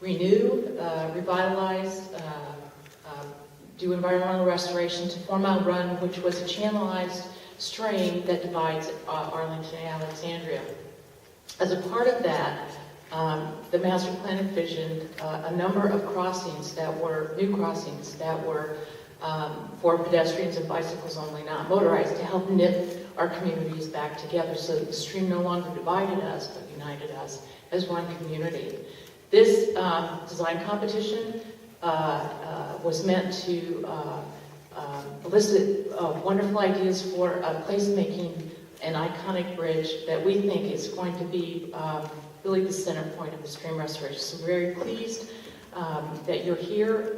renew, revitalize, do environmental restoration to Four Mile Run, which was a channelized stream that divides Arlington and Alexandria. As a part of that, the master plan envisioned a number of crossings that were, new crossings that were for pedestrians and bicycles only, not motorized, to help knit our communities back together so that the stream no longer divided us, but united us as one community. This design competition was meant to elicit wonderful ideas for placemaking an iconic bridge that we think is going to be really the center point of the stream restoration. So we're very pleased that you're here,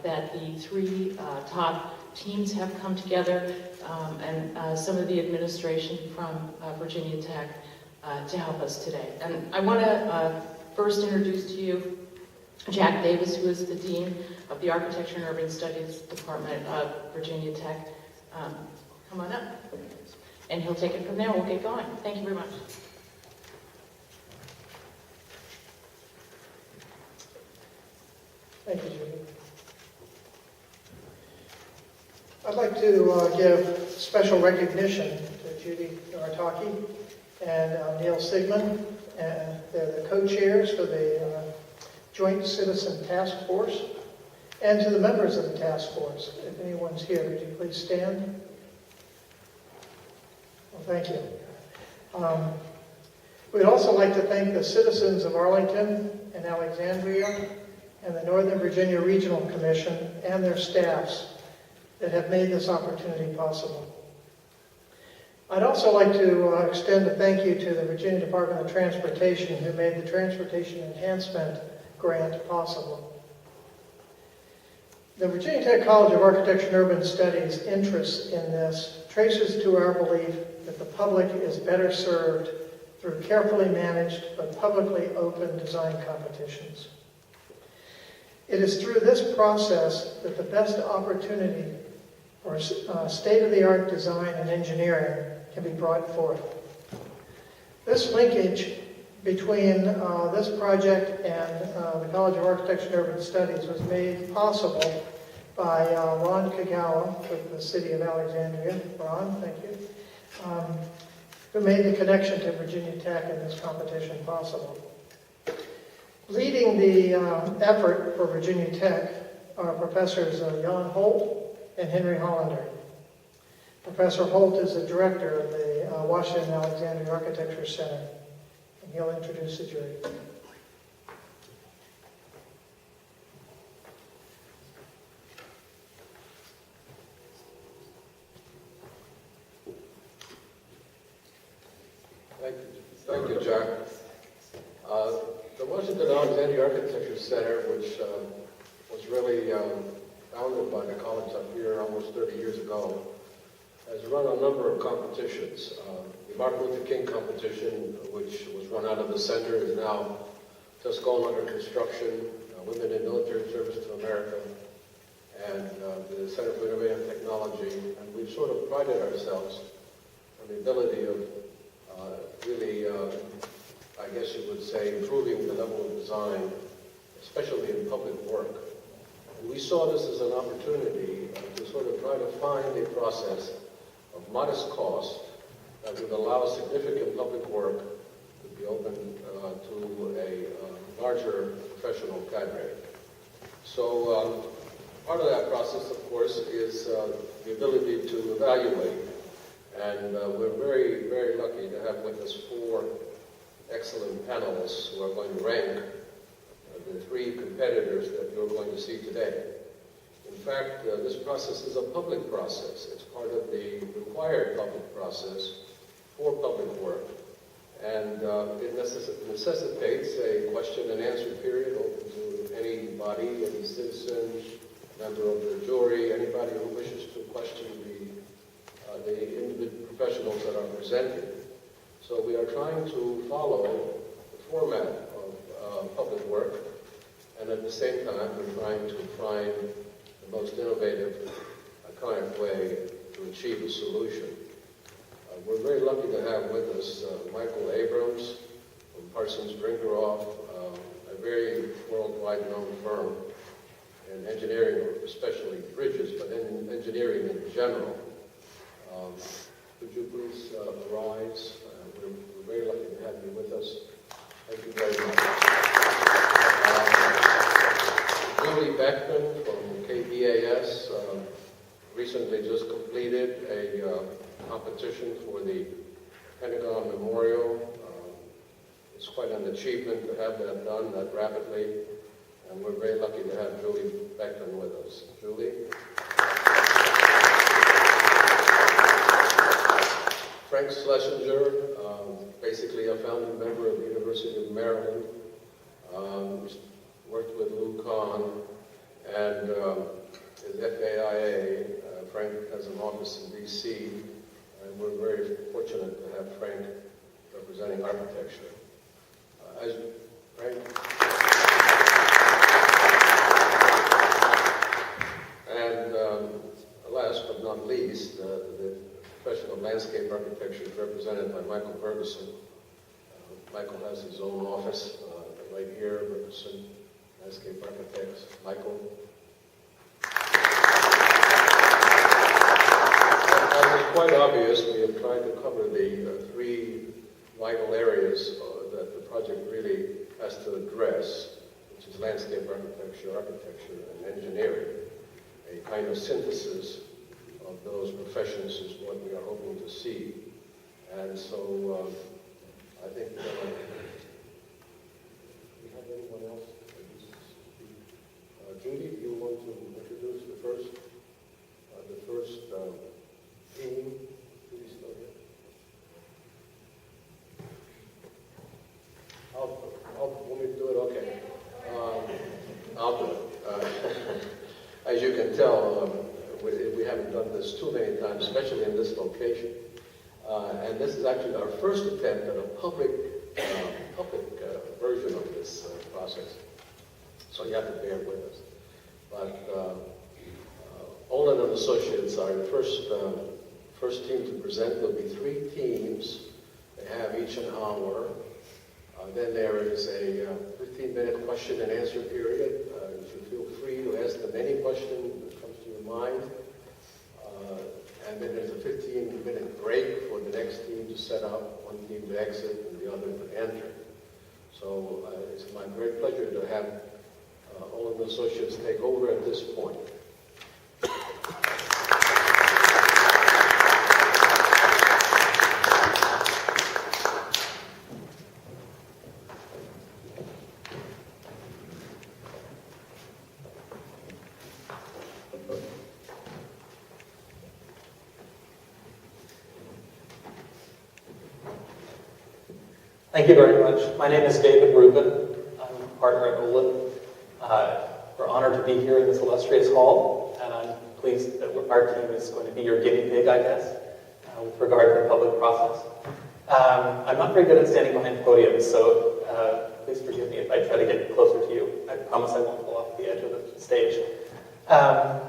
that the three top teams have come together, and some of the administration from Virginia Tech to help us today. And I want to first introduce to you Jack Davis, who is the Dean of the Architecture and Urban Studies Department of Virginia Tech. Come on up. And he'll take it from there. We'll get going. Thank you very much. Thank you, Judy. I'd like to give special recognition to Judy Narataki and Neil Sigmund. And they're the co-chairs for the Joint Citizen Task Force, and to the members of the task force. If anyone's here, could you please stand? Well, thank you. We'd also like to thank the citizens of Arlington and Alexandria and the Northern Virginia Regional Commission and their staffs that have made this opportunity possible. I'd also like to extend a thank you to the Virginia Department of Transportation, who made the Transportation Enhancement Grant possible. The Virginia Tech College of Architecture and Urban Studies' interest in this traces to our belief that the public is better served through carefully managed but publicly open design competitions. It is through this process that the best opportunity for state-of-the-art design and engineering can be brought forth. This linkage between this project and the College of Architecture and Urban Studies was made possible by Ron Kagawa with the City of Alexandria. Ron, thank you. Who made the connection to Virginia Tech and this competition possible. Leading the effort for Virginia Tech are Professors Jan Holt and Henry Hollander. Professor Holt is the director of the Washington Alexandria Architecture Center, and he'll introduce the jury. Thank you, Jack. The Washington Alexandria Architecture Center, which was really founded by the college up here almost 30 years ago, has run a number of competitions. The Martin Luther King competition, which was run out of the center, is now just going under construction. Women in Military Service to America, and the Center for Innovative Technology. And we've sort of prided ourselves on the ability of really, I guess you would say, improving the level of design, especially in public work. And we saw this as an opportunity to sort of try to find a process of modest cost that would allow significant public work to be open to a larger professional cadre. So part of that process, of course, is the ability to evaluate. And we're very, very lucky to have with us 4 excellent panelists who are going to rank the 3 competitors that you're going to see today. In fact, this process is a public process. It's part of the required public process for public work. And it necessitates a question and answer period open to anybody, any citizen, member of the jury, anybody who wishes to question the individual professionals that are presenting. So we are trying to follow the format of public work, and at the same time we're trying to find the most innovative, iconic way to achieve a solution. We're very lucky to have with us Michael Abrams from Parsons Brinckerhoff, a very worldwide worldwide known firm in engineering, especially bridges, but in engineering in general. Could you please rise? We're very lucky to have you with us. Thank you very much. Julie Beckman from KBAS recently just completed a competition for the Pentagon Memorial. It's quite an achievement to have that done that rapidly, and we're very lucky to have Julie Beckman with us. Julie? Frank Schlesinger, basically a founding member of the University of Maryland, worked with Lou Kahn, and is FAIA. Frank has an office in D.C., and we're very fortunate to have Frank representing architecture. Frank? And last but not least, the profession of landscape architecture is represented by Michael Ferguson. Michael has his own office right here, Ferguson Landscape Architects. Michael? As is quite obvious, we have tried to cover the three vital areas that the project really has to address, which is landscape architecture, architecture, and engineering. A kind of synthesis of those professions is what we are hoping to see. And so I think, do we have anyone else? Judy, do you want to introduce the first team? Judy's still here. Want me to do it? Okay. I'll do it. As you can tell, we haven't done this too many times, especially in this location. And this is actually our first attempt at a public version of this process. So you have to bear with us. But Olin and Associates are the first team to present. There'll be three teams. They have each an hour. Then there is a 15-minute question and answer period. You should feel free to ask them any question that comes to your mind. And then there's a 15-minute break for the next team to set up, one team to exit and the other to enter. So it's my great pleasure to have Olin Associates take over at this point. Thank you very much. My name is David Rubin. I'm a partner at Olin. We're honored to be here in this illustrious hall, and I'm pleased that our team is going to be your guinea pig, I guess, with regard to the public process. I'm not very good at standing behind podiums, so please forgive me if I try to get closer to you. I promise I won't fall off the edge of the stage. I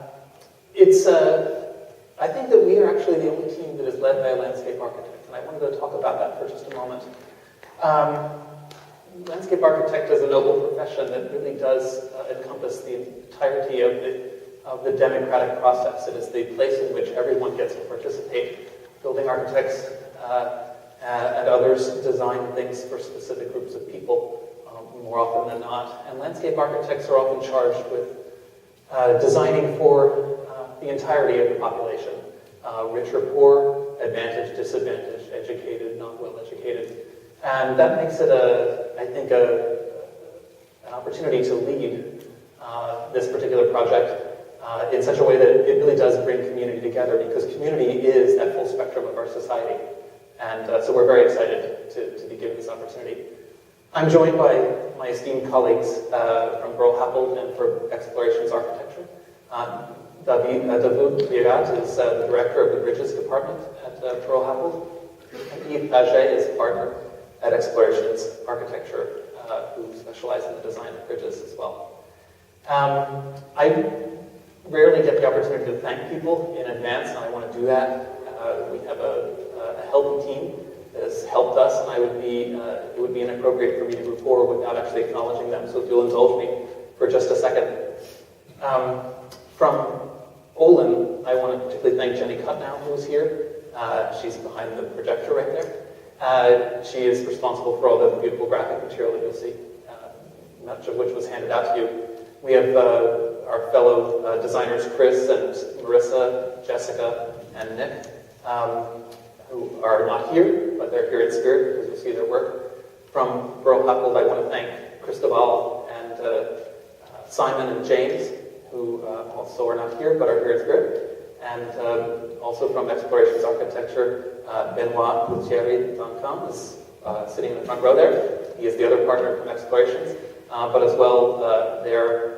think that we are actually the only team that is led by a landscape architect, and I wanted to talk about that for just a moment. Landscape architect is a noble profession that really does encompass the entirety of the democratic process. It is the place in which everyone gets to participate. Building architects and others design things for specific groups of people more often than not. And landscape architects are often charged with designing for the entirety of the population. Rich or poor, advantaged, disadvantaged, educated, not well educated. And that makes it, I think, an opportunity to lead this particular project in such a way that it really does bring community together, because community is that full spectrum of our society. And so we're very excited to be given this opportunity. I'm joined by my esteemed colleagues from Buro, Happold, and for Explorations Architecture. David Virat is the director of the Bridges Department at Buro, Happold. And Yves Paget is partner at Explorations Architecture, who specialize in the design of bridges as well. I rarely get the opportunity to thank people in advance, and I want to do that. We have a healthy team that has helped us, and it would be inappropriate for me to move forward without actually acknowledging them. So if you'll indulge me, for just a second. From Olin, I want to particularly thank Jenny Cutnow, who's here. She's behind the projector right there. She is responsible for all the beautiful graphic material that you'll see, much of which was handed out to you. We have our fellow designers, Chris and Marissa, Jessica, and Nick, who are not here, but they're here in spirit because you'll see their work. From Buro Happold, I want to thank Cristobal and Simon and James, who also are not here, but are here in spirit. And also from Explorations Architecture, Benoit Gutierrez is sitting in the front row there. He is the other partner from Explorations, but as well their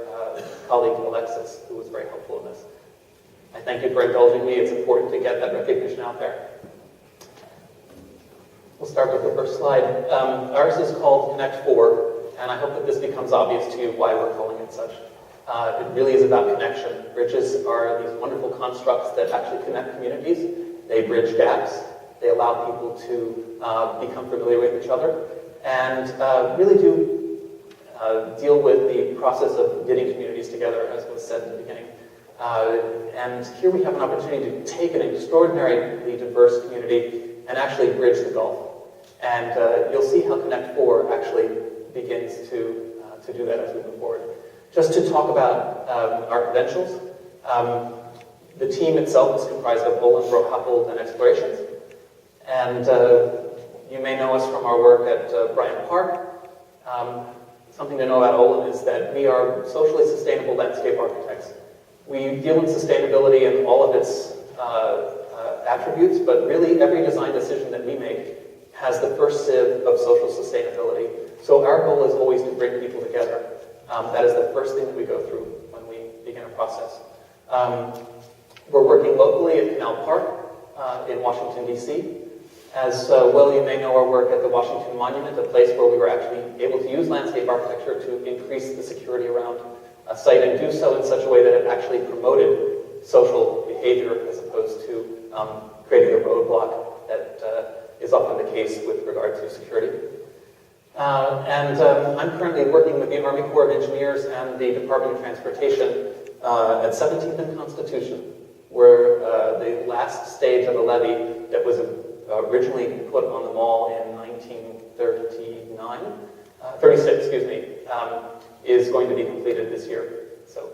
colleague Alexis, who was very helpful in this. I thank you for indulging me. It's important to get that recognition out there. We'll start with the first slide. Ours is called Connect 4, and I hope that this becomes obvious to you why we're calling it such. It really is about connection. Bridges are these wonderful constructs that actually connect communities. They bridge gaps. They allow people to become familiar with each other, and really do deal with the process of getting communities together, as was said in the beginning. And here we have an opportunity to take an extraordinarily diverse community and actually bridge the gulf. And you'll see how Connect 4 actually begins to do that as we move forward. Just to talk about our credentials, the team itself is comprised of Olin, Buro, Happold, and Explorations. And you may know us from our work at Bryant Park. Something to know about Olin is that we are socially sustainable landscape architects. We deal with sustainability in all of its attributes, but really every design decision that we make has the first sieve of social sustainability. So our goal is always to bring people together. That is the first thing that we go through when we begin a process. We're working locally at Canal Park in Washington, D.C. As well, you may know our work at the Washington Monument, a place where we were actually able to use landscape architecture to increase the security around a site and do so in such a way that it actually promoted social behavior as opposed to creating a roadblock that is often the case with regard to security. I'm currently working with the Army Corps of Engineers and the Department of Transportation at 17th and Constitution, where the last stage of the levee that was originally put on the mall in 36, excuse me, is going to be completed this year. So,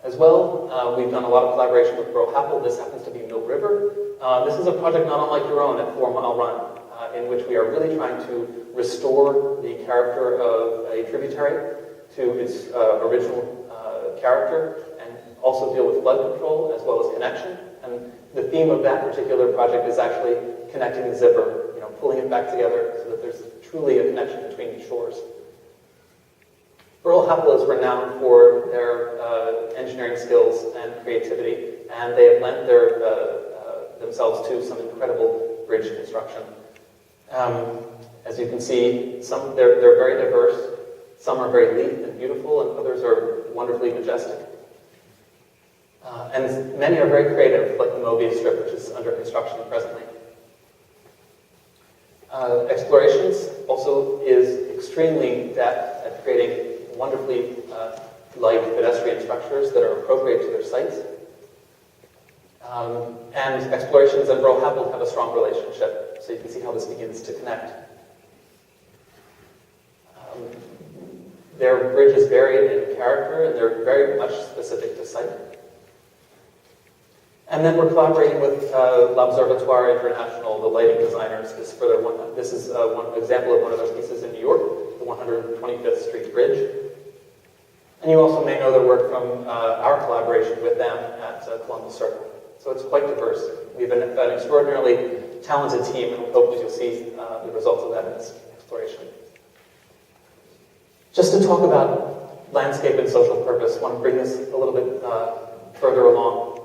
as well, we've done a lot of collaboration with Buro Happold. This happens to be Mill River. This is a project not unlike your own at 4 Mile Run, in which we are really trying to restore the character of a tributary to its original character, and also deal with flood control as well as connection. And the theme of that particular project is actually connecting the zipper, pulling it back together so that there's truly a connection between the shores. Buro Happold is renowned for their engineering skills and creativity, and they have lent themselves to some incredible bridge construction. As you can see, they're very diverse. Some are very lithe and beautiful, and others are wonderfully majestic. And many are very creative, like the Mobius strip, which is under construction presently. Explorations also is extremely adept at creating wonderfully light pedestrian structures that are appropriate to their sites. And Explorations and Buro Happold have a strong relationship, so you can see how this begins to connect. Their bridges vary in character, and they're very much specific to site. And then we're collaborating with L'Observatoire International, the lighting designers. This is one example of one of those pieces in New York, the 125th Street Bridge. And you also may know their work from our collaboration with them at Columbus Circle. So it's quite diverse. We have an extraordinarily talented team, and we hope that you'll see the results of that in this exploration. Just to talk about landscape and social purpose, I want to bring this a little bit further along.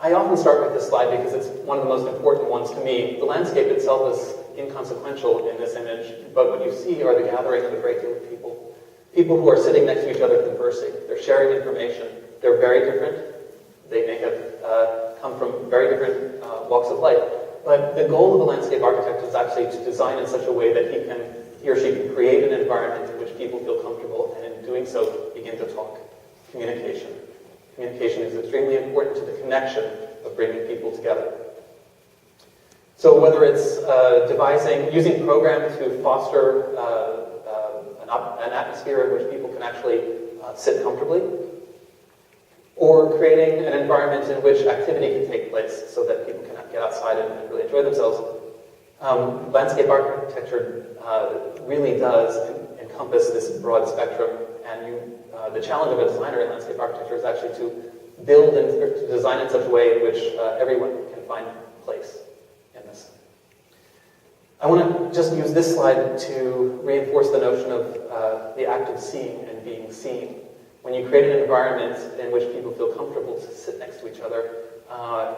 I often start with this slide because it's one of the most important ones to me. The landscape itself is inconsequential in this image, but what you see are the gathering of a great deal of people. People who are sitting next to each other conversing. They're sharing information. They're very different. They may have come from very different walks of life. But the goal of a landscape architect is actually to design in such a way that he or she can create an environment in which people feel doing so, begin to talk. Communication. Communication is extremely important to the connection of bringing people together. So whether it's using programs to foster an atmosphere in which people can actually sit comfortably, or creating an environment in which activity can take place so that people can get outside and really enjoy themselves, landscape architecture really does encompass this broad spectrum, and the challenge of a designer in landscape architecture is actually to build and to design in such a way in which everyone can find place in this. I want to just use this slide to reinforce the notion of the act of seeing and being seen. When you create an environment in which people feel comfortable to sit next to each other,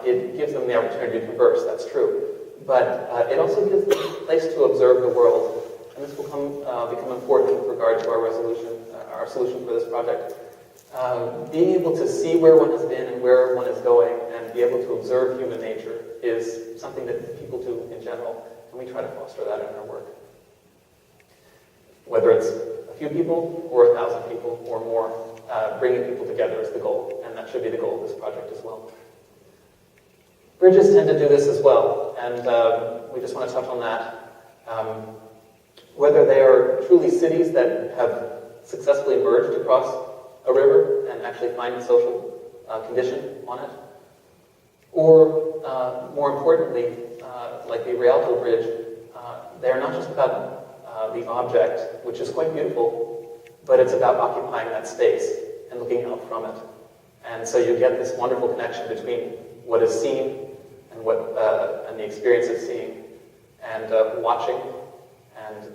it gives them the opportunity to converse, that's true. But it also gives them a place to observe the world. And this will become important with regard to our solution for this project. Being able to see where one has been and where one is going and be able to observe human nature is something that people do in general, and we try to foster that in our work. Whether it's a few people or 1,000 people or more, bringing people together is the goal, and that should be the goal of this project as well. Bridges tend to do this as well, and we just want to touch on that. Whether they are truly cities that have successfully merged across a river and actually find social condition on it, or more importantly, like the Rialto Bridge, they are not just about the object, which is quite beautiful, but it's about occupying that space and looking out from it. And so you get this wonderful connection between what is seen and and the experience of seeing, and watching, and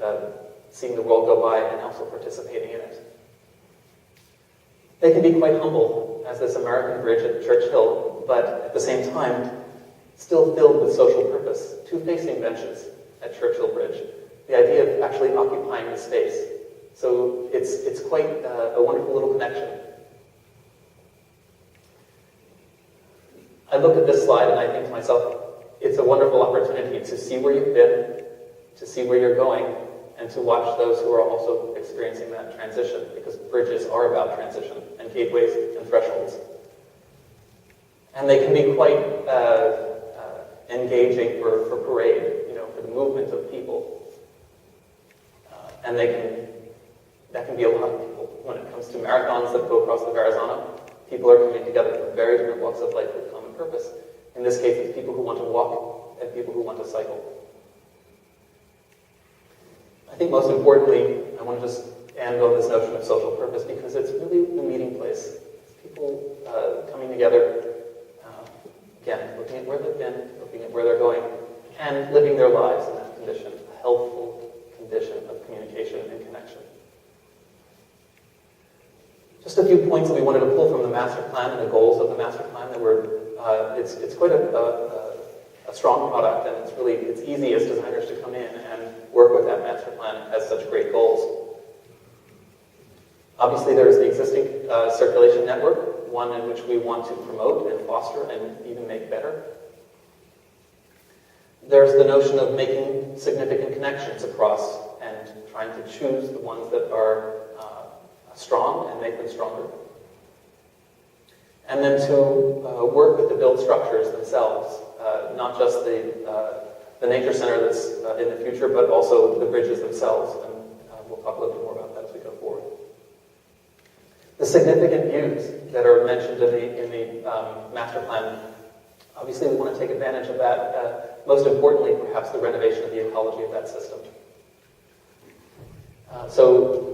seeing the world go by and also participating in it. They can be quite humble, as this American bridge at Church Hill, but at the same time, still filled with social purpose. 2 facing benches at Church Hill Bridge. The idea of actually occupying the space. So it's quite a wonderful little connection. I look at this slide and I think to myself, it's a wonderful opportunity to see where you've been, to see where you're going, and to watch those who are also experiencing that transition, because bridges are about transition and gateways and thresholds. And they can be quite engaging for parade, for the movement of people. And that can be a lot of people. When it comes to marathons that go across the Verrazano, people are coming together from very different walks of life with common purpose. In this case, it's people who want to walk and people who want to cycle. I think most importantly, I want to just end on this notion of social purpose, because it's really the meeting place. It's people coming together, again, looking at where they've been, looking at where they're going, and living their lives in that condition, a healthful condition of communication and connection. Just a few points that we wanted to pull from the master plan and the goals of the master plan that were, it's quite a strong product, and it's easy as designers to come in and work with that master plan. It has such great goals. Obviously, there's the existing circulation network, one in which we want to promote and foster and even make better. There's the notion of making significant connections across and trying to choose the ones that are strong and make them stronger. And then to work with the build structures themselves, not just the nature center that's in the future, but also the bridges themselves. And we'll talk a little bit more about that as we go forward. The significant views that are mentioned in the master plan, obviously we want to take advantage of that. Most importantly, perhaps the renovation of the ecology of that system. So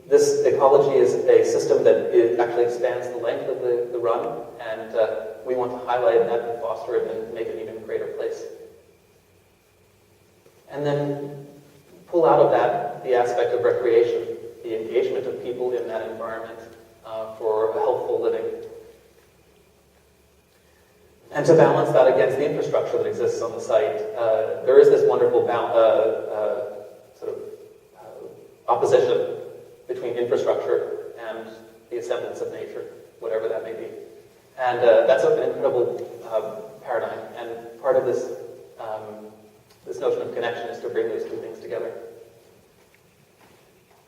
this ecology is a system that actually expands the length of the run, and we want to highlight that and foster it and make it an even greater place. And then pull out of that the aspect of recreation, the engagement of people in that environment for a healthful living. And to balance that against the infrastructure that exists on the site, there is this wonderful opposition between infrastructure and the assemblance of nature, whatever that may be. And that's an incredible paradigm. And part of this this notion of connection is to bring those two things together.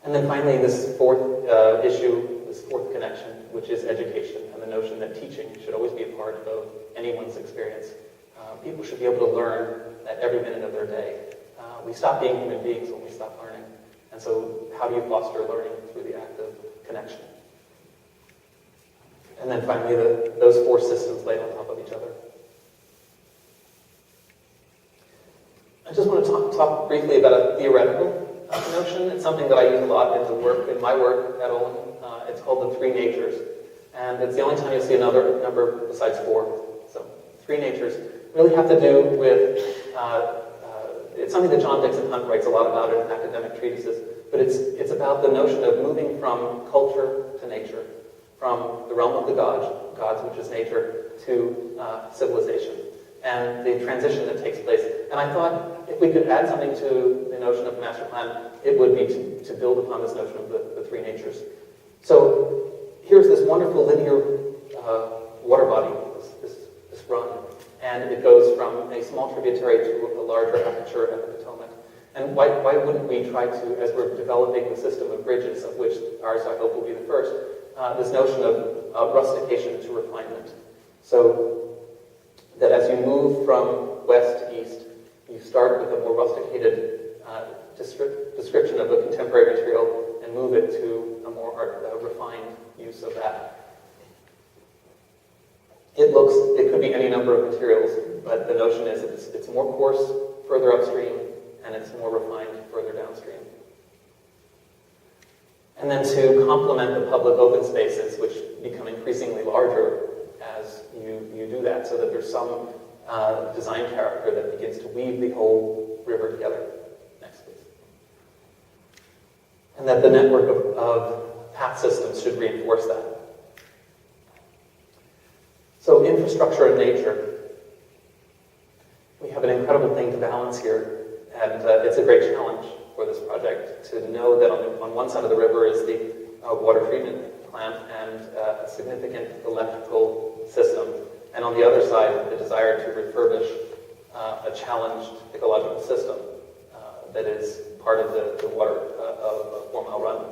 And then finally, this fourth issue, this fourth connection, which is education, and the notion that teaching should always be a part of anyone's experience. People should be able to learn at every minute of their day. We stop being human beings when we stop learning. And so how do you foster learning through the act of connection? And then finally, those four systems laid on top of each other. I just want to talk briefly about a theoretical notion. It's something that I use a lot in my work at Olin. It's called the three natures. And it's the only time you'll see another number besides four. So three natures really have to do with, it's something that John Dixon Hunt writes a lot about in academic treatises, but it's about the notion of moving from culture to nature, from the realm of the gods, which is nature, to civilization, and the transition that takes place. And I thought if we could add something to the notion of master plan, it would be to build upon this notion of the three natures. So here's this wonderful linear water body, this run, and it goes from a small tributary to a larger aperture at the Potomac. And why wouldn't we try to, as we're developing the system of bridges, of which ours I hope will be the first, this notion of rustication to refinement. So that as you move from west to east, you start with a more rusticated description of a contemporary material and move it to a more refined use of that. It could be any number of materials, but the notion is it's more coarse further upstream, and it's more refined further downstream. And then to complement the public open spaces, which become increasingly larger as you do that, so that there's some design character that begins to weave the whole river together. Next, please. And that the network of path systems should reinforce that. So infrastructure and nature. We have an incredible thing to balance here, and it's a great challenge for this project to know that on one side of the river is the water treatment plant and a significant electrical system, and on the other side, the desire to refurbish a challenged ecological system that is part of the water of a 4 Mile Run.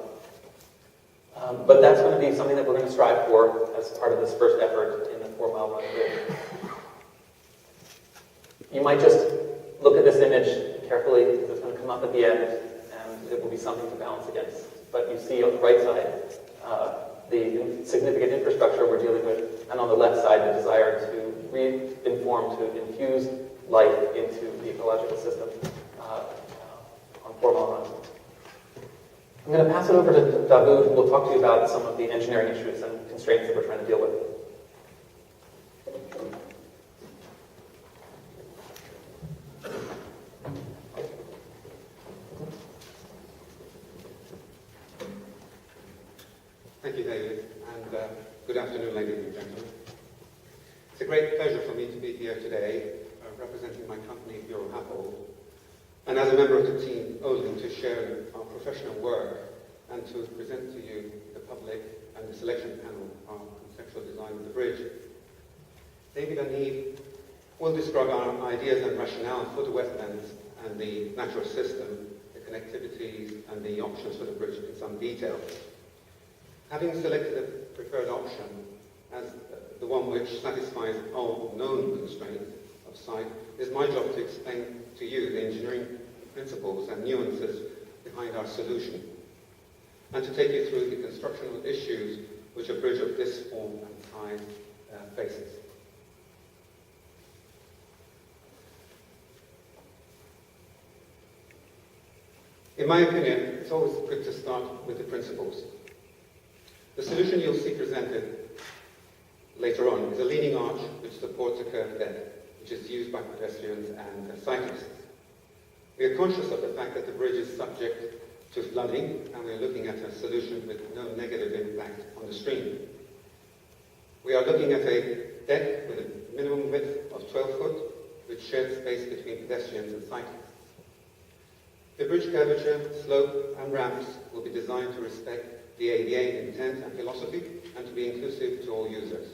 But that's going to be something that we're going to strive for as part of this first effort in the 4 Mile Run bridge. You might just look at this image carefully, because it's going to come up at the end, and it will be something to balance against. But you see on the right side the significant infrastructure we're dealing with, and on the left side the desire to re-inform, to infuse life into the ecological system on 4 Mile Run. I'm going to pass it over to Davu, who will talk to you about some of the engineering issues and constraints that we're trying to deal with. Thank you, David, and good afternoon, ladies and gentlemen. It's a great pleasure for me to be here today, representing my company, Buro Happold, and as a member of the team, Olin, to share our professional work and to present to you, the public, and the selection panel, our conceptual design of the bridge. David and Eve will describe our ideas and rationale for the wetlands and the natural system, the connectivities, and the options for the bridge in some detail. Having selected a preferred option as the one which satisfies all known constraints of site, it is my job to explain to you the engineering principles and nuances behind our solution, and to take you through the constructional issues which a bridge of this form and size faces. In my opinion, it's always good to start with the principles. The solution you'll see presented later on is a leaning arch which supports a curved deck, which is used by pedestrians and cyclists. We are conscious of the fact that the bridge is subject to flooding, and we are looking at a solution with no negative impact on the stream. We are looking at a deck with a minimum width of 12 foot, with shared space between pedestrians and cyclists. The bridge curvature, slope, and ramps will be designed to respect the ADA intent and philosophy, and to be inclusive to all users.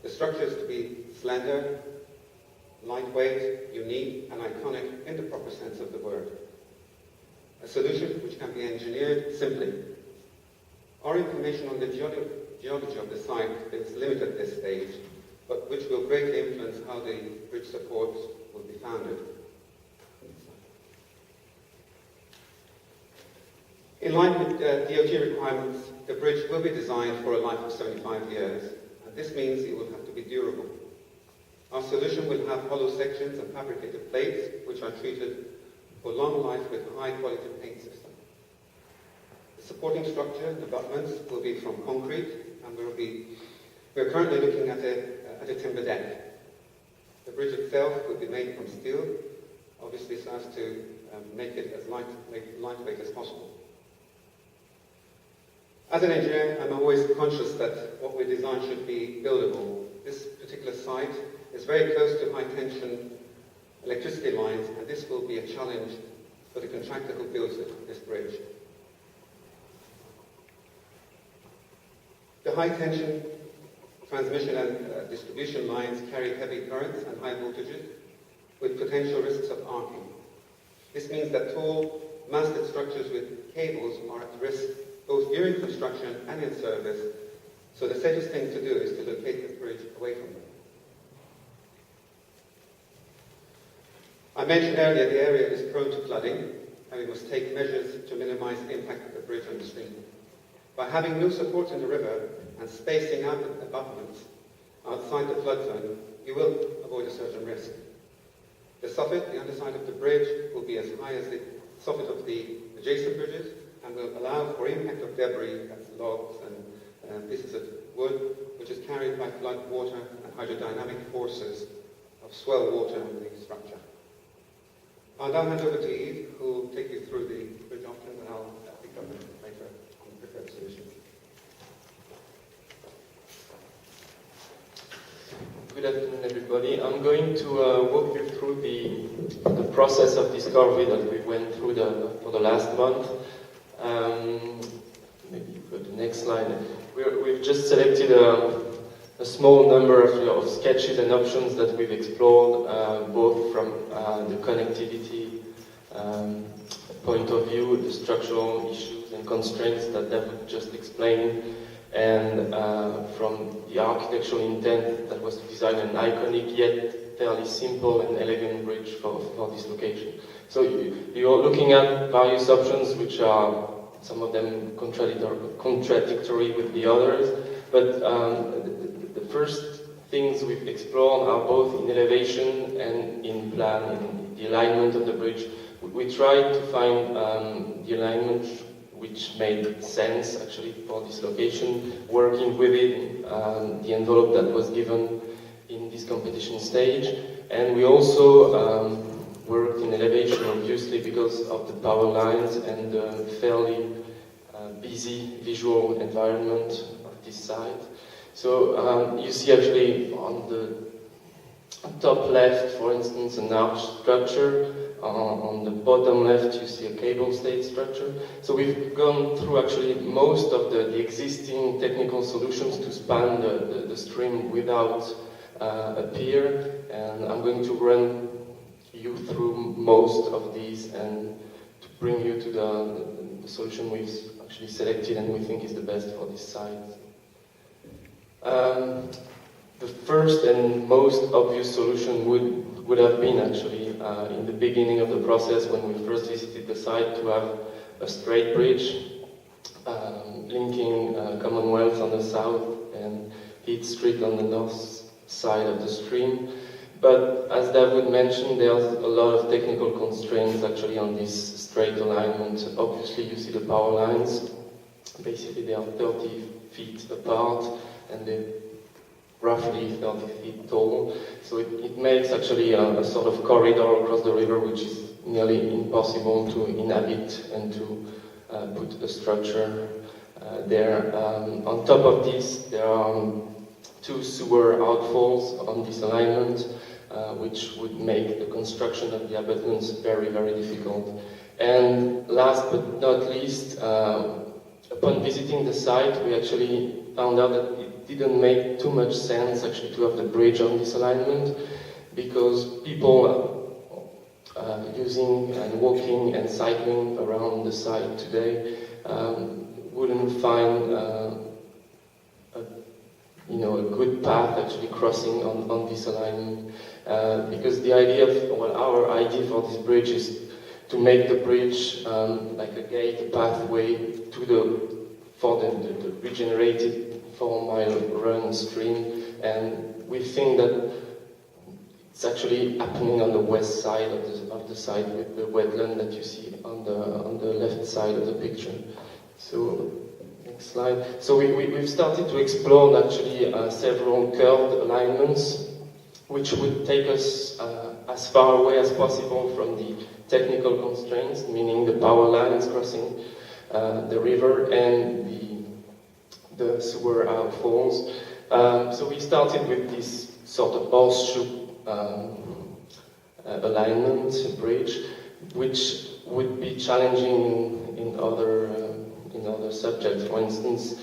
The structure is to be slender, lightweight, unique, and iconic in the proper sense of the word. A solution which can be engineered simply. Our information on the geology of the site is limited at this stage, but which will greatly influence how the bridge supports will be founded. In line with DOT requirements, the bridge will be designed for a life of 75 years, and this means it will have to be durable. Our solution will have hollow sections and fabricated plates, which are treated for long life with a high-quality paint system. The supporting structure, the abutments, will be from concrete, and we're currently looking at a timber deck. The bridge itself will be made from steel, obviously so as to make it as lightweight as possible. As an engineer, I'm always conscious that what we design should be buildable. This particular site is very close to high-tension electricity lines, and this will be a challenge for the contractor who builds this bridge. The high-tension transmission and distribution lines carry heavy currents and high voltages with potential risks of arcing. This means that tall, masted structures with cables are at risk both during construction and in service, so the safest thing to do is to locate the bridge away from them. I mentioned earlier the area is prone to flooding, and we must take measures to minimize the impact of the bridge on the stream. By having no support in the river and spacing out the abutments outside the flood zone, you will avoid a certain risk. The soffit, the underside of the bridge, will be as high as the soffit of the adjacent bridges and will allow for impact of debris, that's logs and pieces of wood, which is carried by flood water and hydrodynamic forces of swell water in the structure. I'll now hand over to Eve, who will take you through the bridge options, and I'll pick up later on the preferred solutions. Good afternoon, everybody. I'm going to walk you through the process of discovery that we went through for the last month. Maybe you go to the next slide. We've just selected a small number of sketches and options that we've explored, both from the connectivity point of view, the structural issues and constraints that David just explained, and from the architectural intent that was to design an iconic yet fairly simple and elegant bridge for this location. So you're looking at various options, which are some of them contradictory with the others, but the first things we've explored are both in elevation and in plan, in the alignment of the bridge. We tried to find the alignment which made sense actually for this location, working within the envelope that was given in this competition stage. And we also worked in elevation, obviously, because of the power lines and the fairly busy visual environment of this site. So you see actually on the top left, for instance, an arch structure. On the bottom left, you see a cable stayed structure. So we've gone through actually most of the existing technical solutions to span the stream without a pier, and I'm going to run you through most of these and to bring you to the solution we've actually selected and we think is the best for this site. The first and most obvious solution would have been actually in the beginning of the process when we first visited the site to have a straight bridge linking Commonwealth on the south and Heath Street on the north side of the stream. But as David mentioned, there's a lot of technical constraints actually on this straight alignment. Obviously you see the power lines, basically they are 30 feet apart and they're roughly 30 feet tall. So it makes actually a sort of corridor across the river which is nearly impossible to inhabit and to put a structure there. On top of this, there are two sewer outfalls on this alignment, which would make the construction of the abutments very, very difficult. And last but not least, upon visiting the site, we actually found out that it didn't make too much sense actually to have the bridge on this alignment, because people using and walking and cycling around the site today wouldn't find a good path actually crossing on this alignment, because the idea of, well, our idea for this bridge is to make the bridge like a gate, a pathway for the regenerated 4-mile run stream, and we think that it's actually happening on the west side of the site with the wetland that you see on the left side of the picture. So, next slide. So we've started to explore actually several curved alignments, which would take us as far away as possible from the technical constraints, meaning the power lines crossing the river and the sewer outfalls. So we started with this sort of horseshoe alignment bridge, which would be challenging in other subjects. For instance,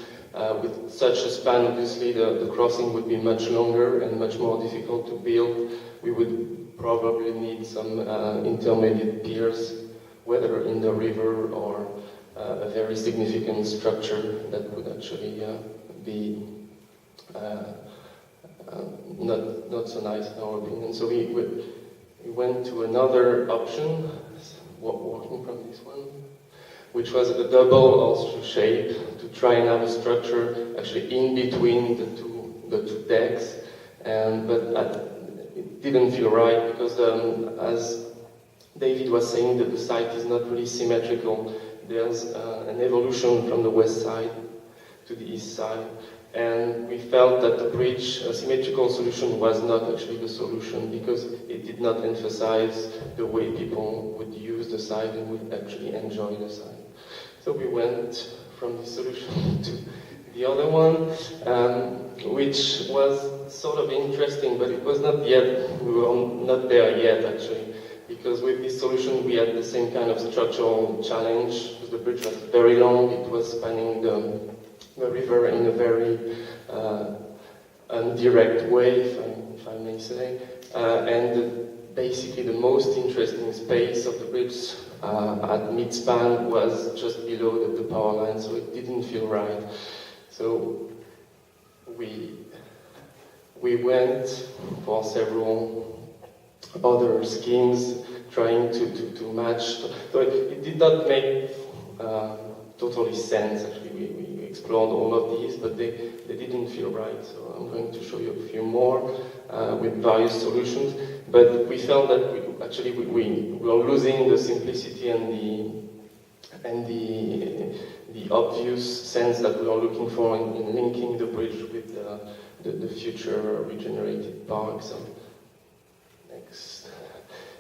with such a span, obviously the crossing would be much longer and much more difficult to build. We would probably need some intermediate piers, whether in the river or a very significant structure that would actually be not so nice in our opinion. So we went to another option, working from this one, which was a double horseshoe shape to try and have a structure actually in between the two decks, but it didn't feel right because as David was saying, that the site is not really symmetrical. There's an evolution from the west side to the east side, and we felt that the bridge, a symmetrical solution, was not actually the solution because it did not emphasize the way people would use the site and would actually enjoy the site. So we went from the solution to the other one, which was sort of interesting, but it was not yet, we were not there yet actually, because with this solution we had the same kind of structural challenge, because the bridge was very long, it was spanning the river in a very indirect way, if I may say, and basically the most interesting space of the bridge at mid-span was just below the power line, so it didn't feel right. So we went for several other schemes trying to match. So it did not make totally sense, actually. We explored all of these, but they didn't feel right. So I'm going to show you a few more with various solutions. But we felt that we were losing the simplicity and the obvious sense that we are looking for in linking the bridge with the future regenerated park. So next.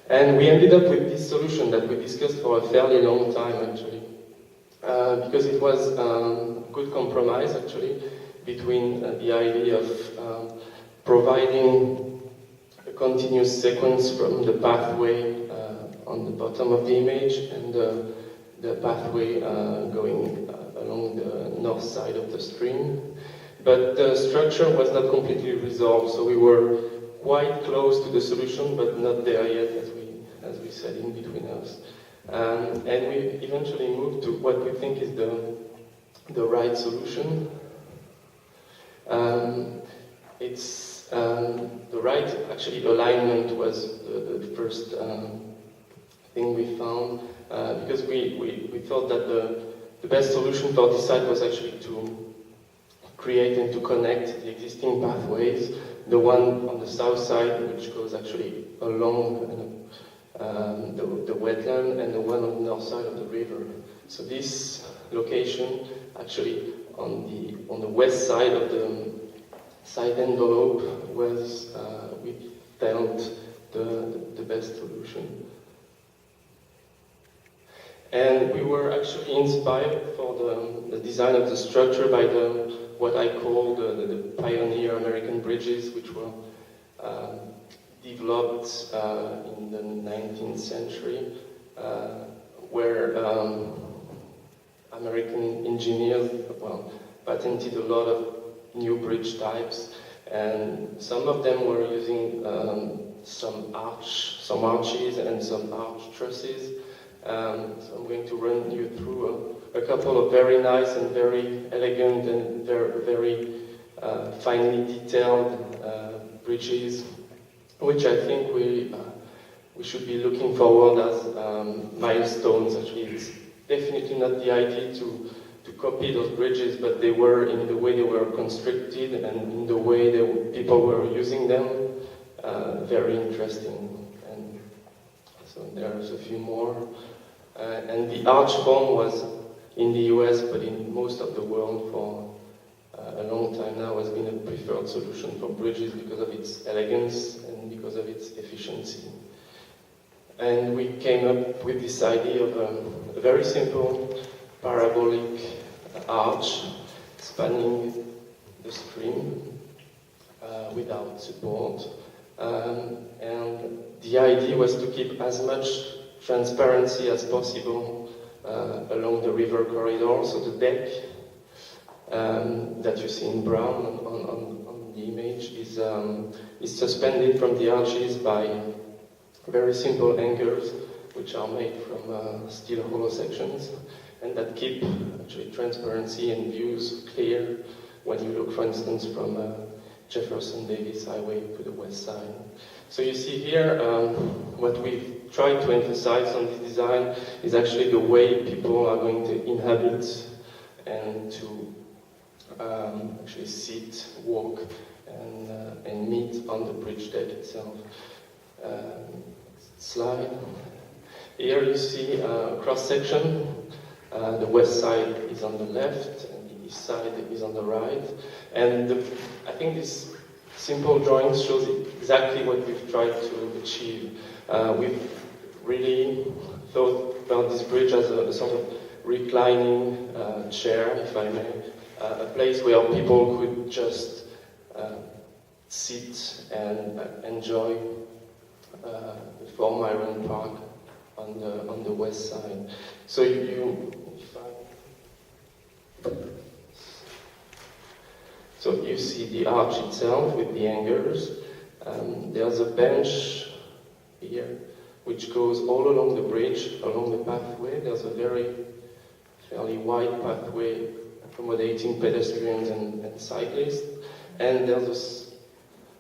And we ended up with this solution that we discussed for a fairly long time, actually, because it was a good compromise, actually, between the idea of providing a continuous sequence from the pathway on the bottom of the image and the pathway going along the north side of the stream. But the structure was not completely resolved, so we were quite close to the solution, but not there yet, as we said, in between us. And we eventually moved to what we think is the right solution. It's the right, actually, alignment was the first thing we found, because we thought that the best solution for this site was actually to create and to connect the existing pathways, the one on the south side, which goes actually along the wetland, and the one on the north side of the river. So this location, actually on the west side of the site envelope, was we felt the best solution. And we were actually inspired for the design of the structure by what I call the pioneer American bridges, which were developed in the 19th century, where American engineers, patented a lot of new bridge types, and some of them were using some arches and some arch trusses. So I'm going to run you through a couple of very nice and very elegant and very finely detailed bridges, which I think we should be looking forward as milestones. Actually, it's definitely not the idea to copy those bridges, but they were in the way they were constructed and in the way people were using them, very interesting. And so there's a few more. And the arch form was in the US, but in most of the world for a long time now has been a preferred solution for bridges because of its elegance and because of its efficiency. And we came up with this idea of a very simple parabolic arch spanning the stream without support. And the idea was to keep as much transparency as possible along the river corridor. So the deck that you see in brown on the image is suspended from the arches by very simple anchors, which are made from steel hollow sections, and that keep actually transparency and views clear when you look, for instance, from Jefferson Davis Highway to the west side. So you see here, what we've tried to emphasize on this design is actually the way people are going to inhabit and to actually sit, walk, and meet on the bridge deck itself. Slide. Here you see a cross-section. The west side is on the left, and the east side is on the right. And I think this simple drawing shows exactly what we've tried to achieve. We've really thought about this bridge as a sort of reclining chair, if I may, a place where people could just sit and enjoy the Form Iron Park on the west side. So you see the arch itself with the anchors. There's a bench here which goes all along the bridge, along the pathway. There's a fairly wide pathway accommodating pedestrians and cyclists. And there's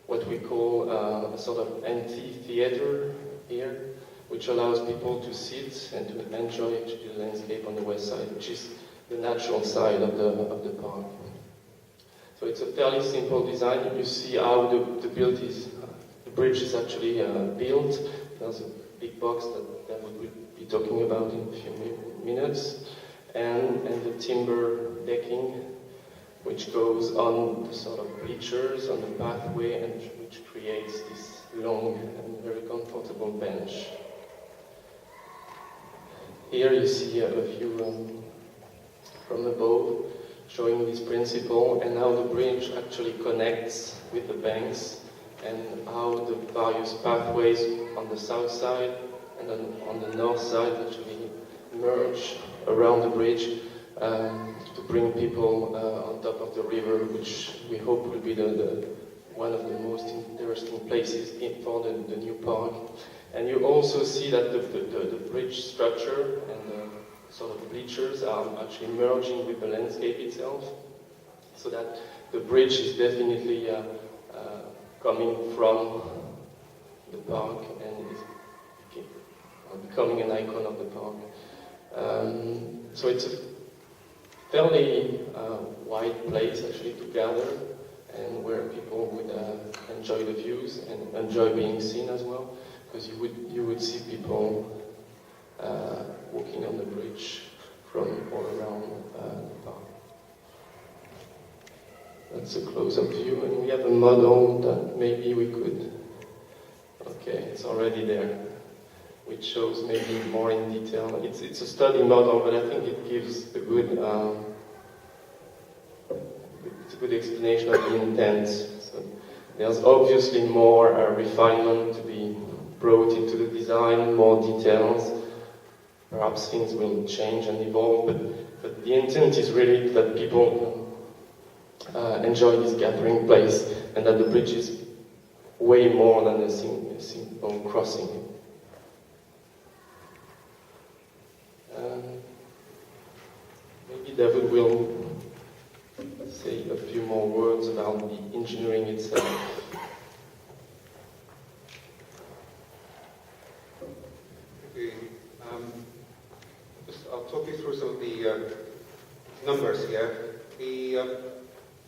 what we call a sort of amphitheater here, which allows people to sit and to enjoy actually the landscape on the west side, which is the natural side of the park. So it's a fairly simple design. You see how the bridge is actually built. There's a big box that we will be talking about in a few minutes, and the timber decking, which goes on the sort of bleachers on the pathway and which creates this long and very comfortable bench. Here you see a view from above showing this principle and how the bridge actually connects with the banks and how the various pathways on the south side and on the north side actually merge around the bridge to bring people on top of the river, which we hope will be one of the most interesting places for the new park. And you also see that the bridge structure and the sort of bleachers are actually merging with the landscape itself, so that the bridge is definitely coming from the park and is becoming an icon of the park. So it's a fairly wide place actually to gather, and where people would enjoy the views and enjoy being seen as well, because you would see people walking on the bridge from all around the park. That's a close-up view, and we have a model that maybe we could. Okay, it's already there, which shows maybe more in detail. It's a study model, but I think it gives a good explanation of the intent. So there's obviously more refinement to be brought into the design, more details. Perhaps things will change and evolve, but the intent is really that people enjoy this gathering place, and that the bridge is way more than a simple crossing. David will say a few more words about the engineering itself. Okay. I'll talk you through some of the numbers here.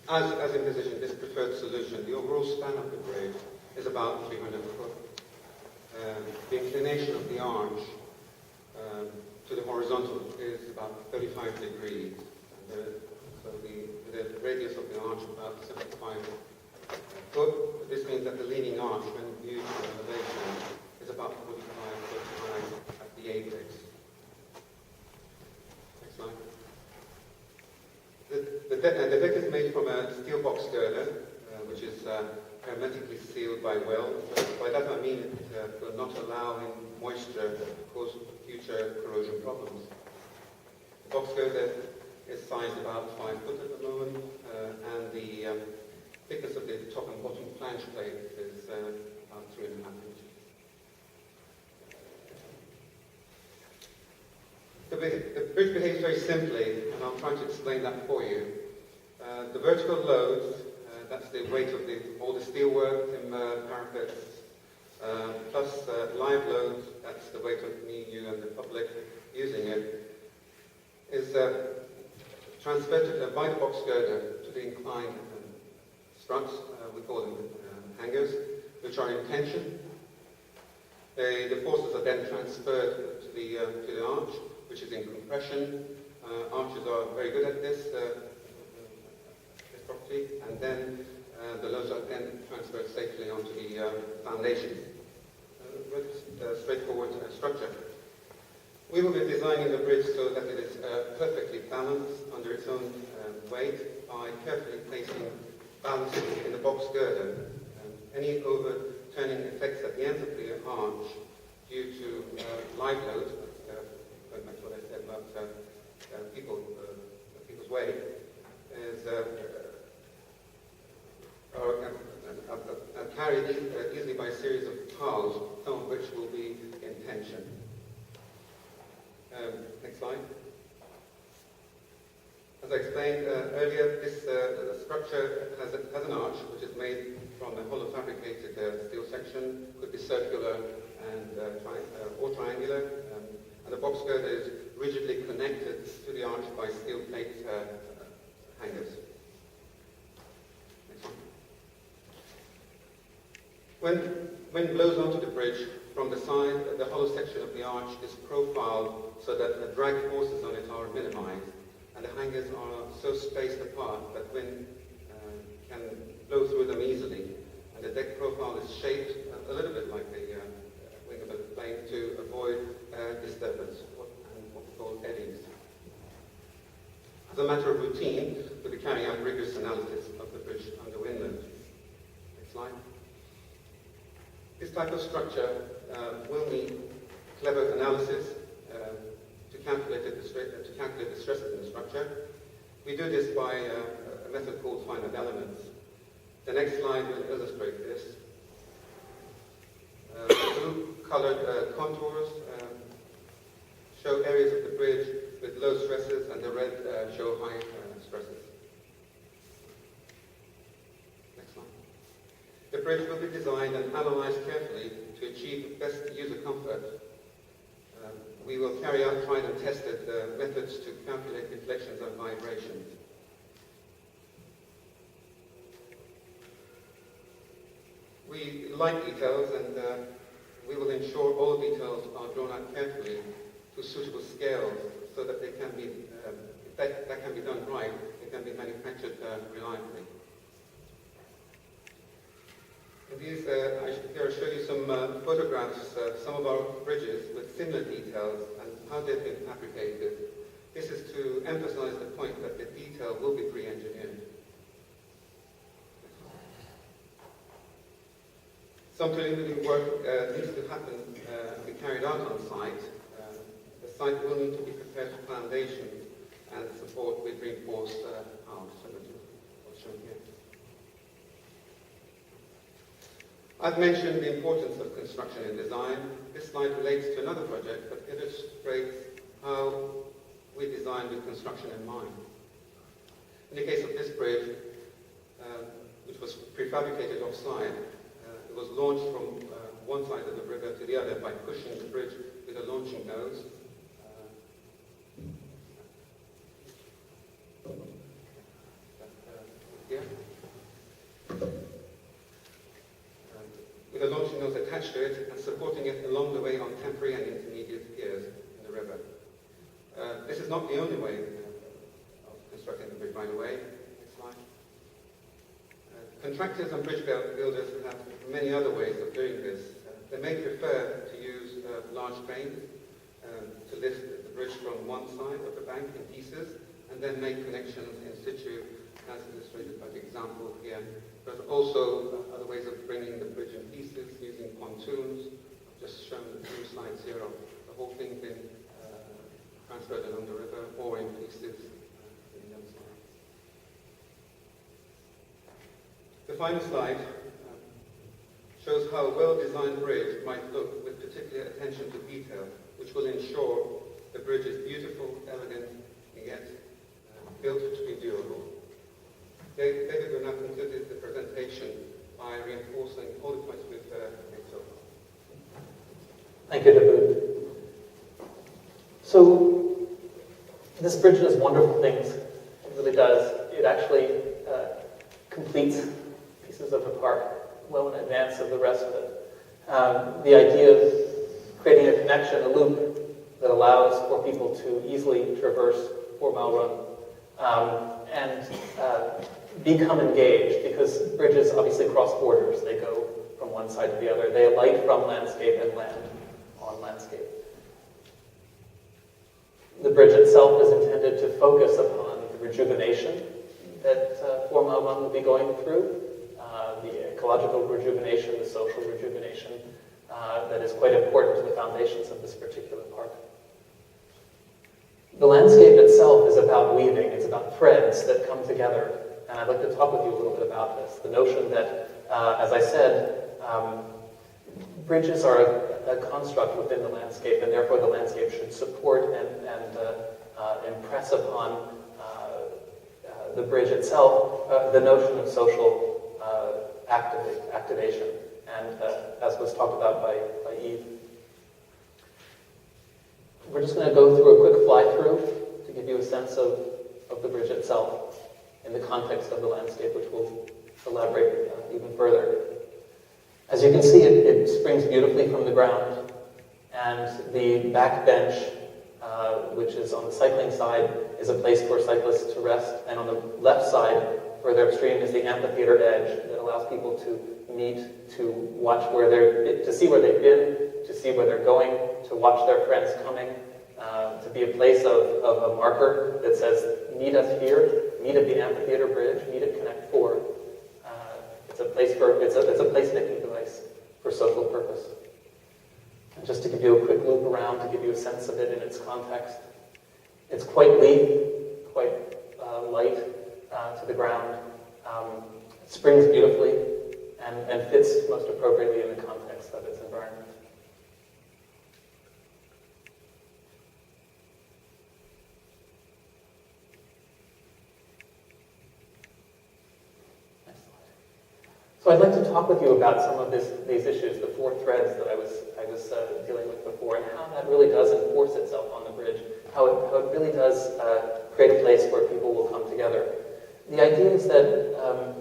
As envisioned, this preferred solution, the overall span of the bridge is about 300 foot. The inclination of the arch to the horizontal is about 35 degrees. And so the radius of the arch is about 75 foot. This means that the leaning arch, when viewed from elevation, is about 45 foot high at the apex. Next slide. The deck is made from a steel box girder, which is hermetically sealed by weld. By that I mean it will not allow in moisture to cause future corrosion problems. The box girder is sized about 5 foot at the moment, and the thickness of the top and bottom flange plate is about 3.5 inches. The bridge behaves very simply, and I'll try to explain that for you. The vertical loads, that's the weight of all the steelwork, timber, parapets, plus live loads, that's the weight of me, you, and the public using it, is transferred by the box girder to the inclined struts, we call them hangers, which are in tension. The forces are then transferred to the arch, which is in compression. Arches are very good at this property, and then the loads are then transferred safely onto the foundations. Straightforward structure. We will be designing the bridge so that it is perfectly balanced under its own weight by carefully placing balances in the box girder. Any overturning effects at the ends of the arch due to live loads, going back to what I said about people's weight, are carried easily by a series of tiles, some of which will be in tension. Next slide. As I explained earlier, this structure has an arch which is made from a hollow fabricated steel section, could be circular and or triangular, and the box girder is rigidly connected to the arch by steel plate hangers. Next one. When wind blows onto the bridge from the side, the hollow section of the arch is profiled so that the drag forces on it are minimized, and the hangers are so spaced apart that wind can blow through them easily. And the deck profile is shaped a little bit like the wing of a plane to avoid disturbance and what we call eddies. As a matter of routine, we'll be carrying out rigorous analysis of the bridge under wind load. Next slide. This type of structure will need clever analysis to calculate the stresses in the structure. We do this by a method called finite elements. The next slide will illustrate this. Blue-colored contours show areas of the bridge with low stresses, and the red show high stresses. Next slide. The bridge will be designed and analyzed carefully to achieve best user comfort. We will carry out tried and tested methods to calculate deflections and vibrations. We like details, and we will ensure all details are drawn out carefully to suitable scales so that they can be, if that can be done right, it can be manufactured reliably. Here I show you some photographs, some of our bridges with similar details and how they've been fabricated. This is to emphasize the point that the detail will be pre-engineered. Some preliminary work needs to happen and be carried out on site. The site will need to be prepared for foundations and support with reinforced arms, similar to what's shown here. I've mentioned the importance of construction in design. This slide relates to another project that illustrates how we designed with construction in mind. In the case of this bridge, which was prefabricated offside, it was launched from one side of the river to the other by pushing the bridge with a launching nose. Here. With a launching nose attached to it and supporting it along the way on temporary and intermediate piers in the river. This is not the only way of constructing the bridge, by the way. Next slide. Contractors and bridge builders have many other ways of doing this. They may prefer to use large cranes to lift the bridge from one side of the bank in pieces and then make connections in situ, as illustrated by the example here. There's also other ways of bringing the bridge in pieces using pontoons. I've just shown the two slides here of the whole thing being transferred along the river or in pieces in the other slide. The final slide shows how a well-designed bridge might look with particular attention to detail, which will ensure the bridge is beautiful, elegant, and yet built to be durable. David will now conclude the presentation by reinforcing all the points we've made so far. Thank you, David. So, this bridge does wonderful things. It really does. It actually completes pieces of the park well in advance of the rest of it. The idea of creating a connection, a loop that allows for people to easily traverse 4 Mile Run and become engaged, because bridges obviously cross borders. They go from one side to the other. They alight from landscape and land on landscape. The bridge itself is intended to focus upon the rejuvenation that 4 Mile Run will be going through, the ecological rejuvenation, the social rejuvenation that is quite important to the foundations of this particular park. The landscape itself is about weaving. It's about threads that come together. And I'd like to talk with you a little bit about this. The notion that, as I said, bridges are a construct within the landscape, and therefore the landscape should support and impress upon the bridge itself the notion of social activation, and as was talked about by Eve. We're just going to go through a quick fly-through to give you a sense of the bridge itself in the context of the landscape, which we'll elaborate even further. As you can see, it springs beautifully from the ground, and the back bench, which is on the cycling side, is a place for cyclists to rest, and on the left side, further upstream, is the amphitheater edge that allows people to meet, to watch to see where they've been, to see where they're going, to watch their friends coming, to be a place of a marker that says, meet us here, meet at the amphitheater bridge, meet at Connect 4. It's a place-making device for social purpose. And just to give you a quick loop around, to give you a sense of it in its context, it's quite quite light to the ground, springs beautifully, and fits most appropriately in the context of its environment. So I'd like to talk with you about some of these issues, the 4 threads that I was dealing with before, and how that really does enforce itself on the bridge, how it really does create a place where people will come together. The idea is that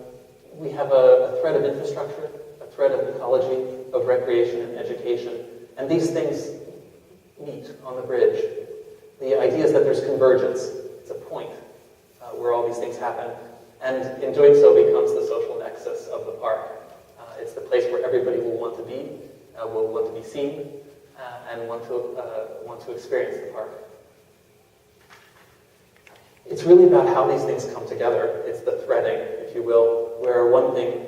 we have a thread of infrastructure, a thread of ecology, of recreation and education, and these things meet on the bridge. The idea is that there's convergence. It's a point where all these things happen. And in doing so becomes the social nexus of the park. It's the place where everybody will want to be, will want to be seen, and want to experience the park. It's really about how these things come together. It's the threading, if you will, where one thing,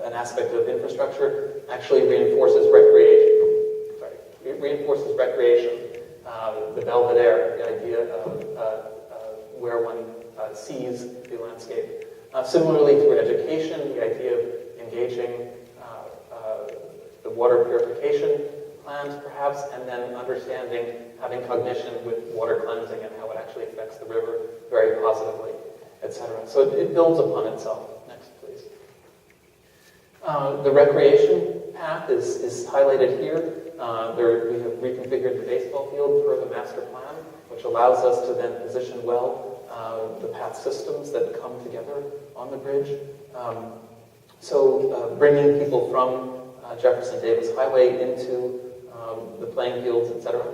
an aspect of infrastructure, actually reinforces recreation. It reinforces recreation. The belvedere, the idea of where one sees the landscape. Similarly, through education, the idea of engaging the water purification plans, perhaps, and then understanding having cognition with water cleansing and how it actually affects the river very positively, etc. So it builds upon itself. Next, please. The recreation path is highlighted here. We have reconfigured the baseball field per the master plan, which allows us to then position well the path systems that come together on the bridge. So bringing people from Jefferson Davis Highway into the playing fields, etc.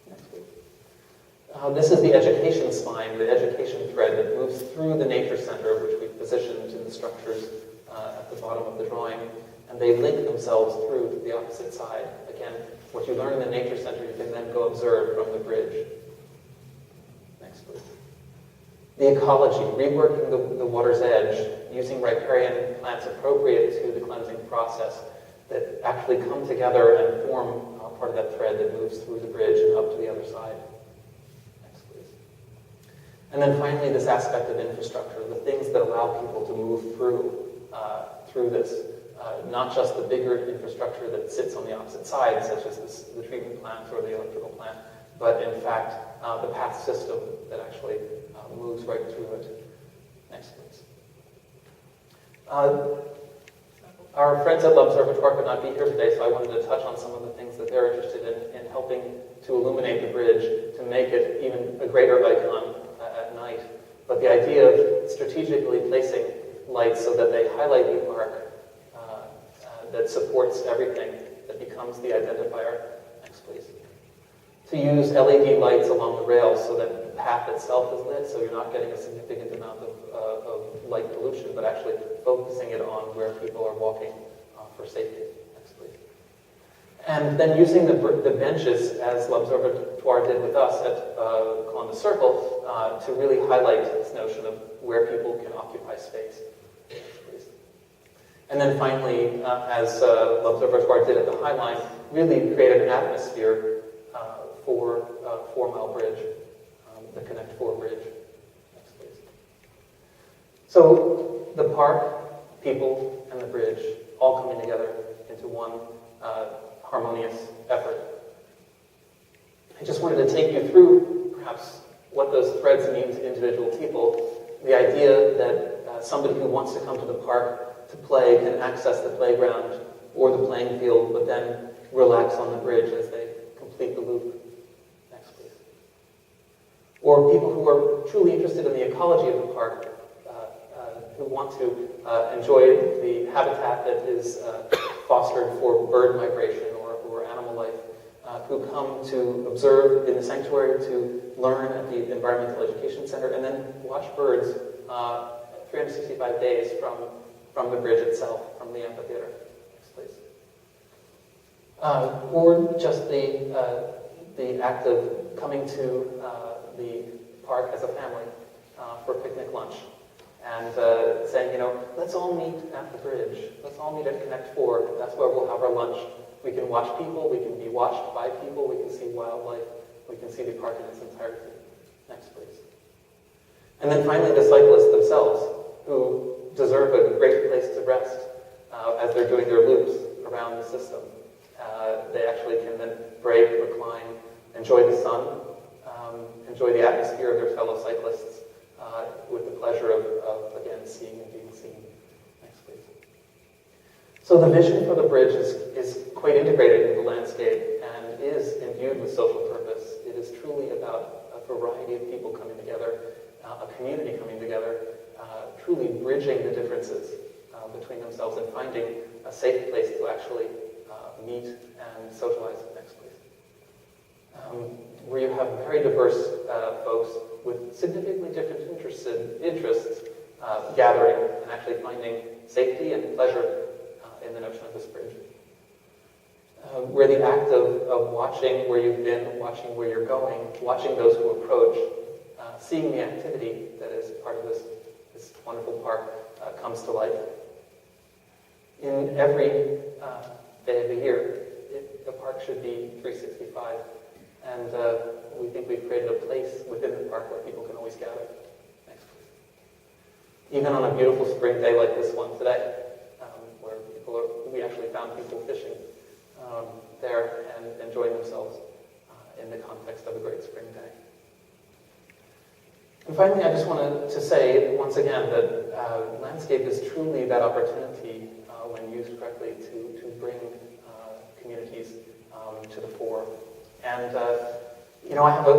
Next, please. This is the education spine, the education thread that moves through the nature center, which we've positioned in the structures at the bottom of the drawing, and they link themselves through to the opposite side. Again, what you learn in the nature center, you can then go observe from the bridge. Next, please. The ecology, reworking the water's edge, using riparian plants appropriate to the cleansing process that actually come together and form part of that thread that moves through the bridge and up to the other side. Next, please. And then finally, this aspect of infrastructure, the things that allow people to move through this. Not just the bigger infrastructure that sits on the opposite side, such as the treatment plant or the electrical plant, but in fact, the path system that actually moves right through it. Next, please. Our friends at L'Observatoire could not be here today, so I wanted to touch on some of the things that they're interested in helping to illuminate the bridge, to make it even a greater icon at night. But the idea of strategically placing lights so that they highlight the arc that supports everything, that becomes the identifier. Next, please. To use LED lights along the rails so that the path itself is lit, so you're not getting a significant amount of light pollution, but actually focusing it on where people are walking for safety. Next, please. And then using the benches, as L'Observatoire did with us at Columbus Circle, to really highlight this notion of where people can occupy space. And then finally, as L'Observatoire did at the High Line, really create an atmosphere for 4 Mile Bridge, the Connect 4 bridge. Next, please. So the park, people, and the bridge all coming together into one harmonious effort. I just wanted to take you through perhaps what those threads mean to individual people. The idea that somebody who wants to come to the park to play can access the playground or the playing field, but then relax on the bridge as they complete the loop. Next, please. Or people who are truly interested in the ecology of the park, who want to enjoy the habitat that is fostered for bird migration or animal life, who come to observe in the sanctuary, to learn at the Environmental Education Center, and then watch birds 365 days from the bridge itself, from the amphitheater. Next, please. Or just the act of coming to the park as a family for picnic lunch and saying, let's all meet at the bridge. Let's all meet at Connect 4. That's where we'll have our lunch. We can watch people. We can be watched by people. We can see wildlife. We can see the park in its entirety. Next, please. And then finally, the cyclists themselves, who deserve a great place to rest as they're doing their loops around the system. They actually can then break, recline, enjoy the sun, enjoy the atmosphere of their fellow cyclists with the pleasure of again, seeing and being seen. Next, please. So the vision for the bridge is quite integrated into the landscape and is imbued with social purpose. It is truly about a variety of people coming together, a community coming together, truly bridging the differences between themselves and finding a safe place to actually meet and socialize. Next, please. Where you have very diverse folks with significantly different interests gathering and actually finding safety and pleasure in the notion of this bridge. Where the act of watching where you've been, watching where you're going, watching those who approach, seeing the activity that is part of this wonderful park comes to life. In every day of the year, the park should be 365. And we think we've created a place within the park where people can always gather. Next, please. Even on a beautiful spring day like this one today, where we actually found people fishing there and enjoying themselves in in the context of a great spring day. And finally, I just wanted to say once again that landscape is truly that opportunity when used correctly to bring communities to the fore. And you know, I have a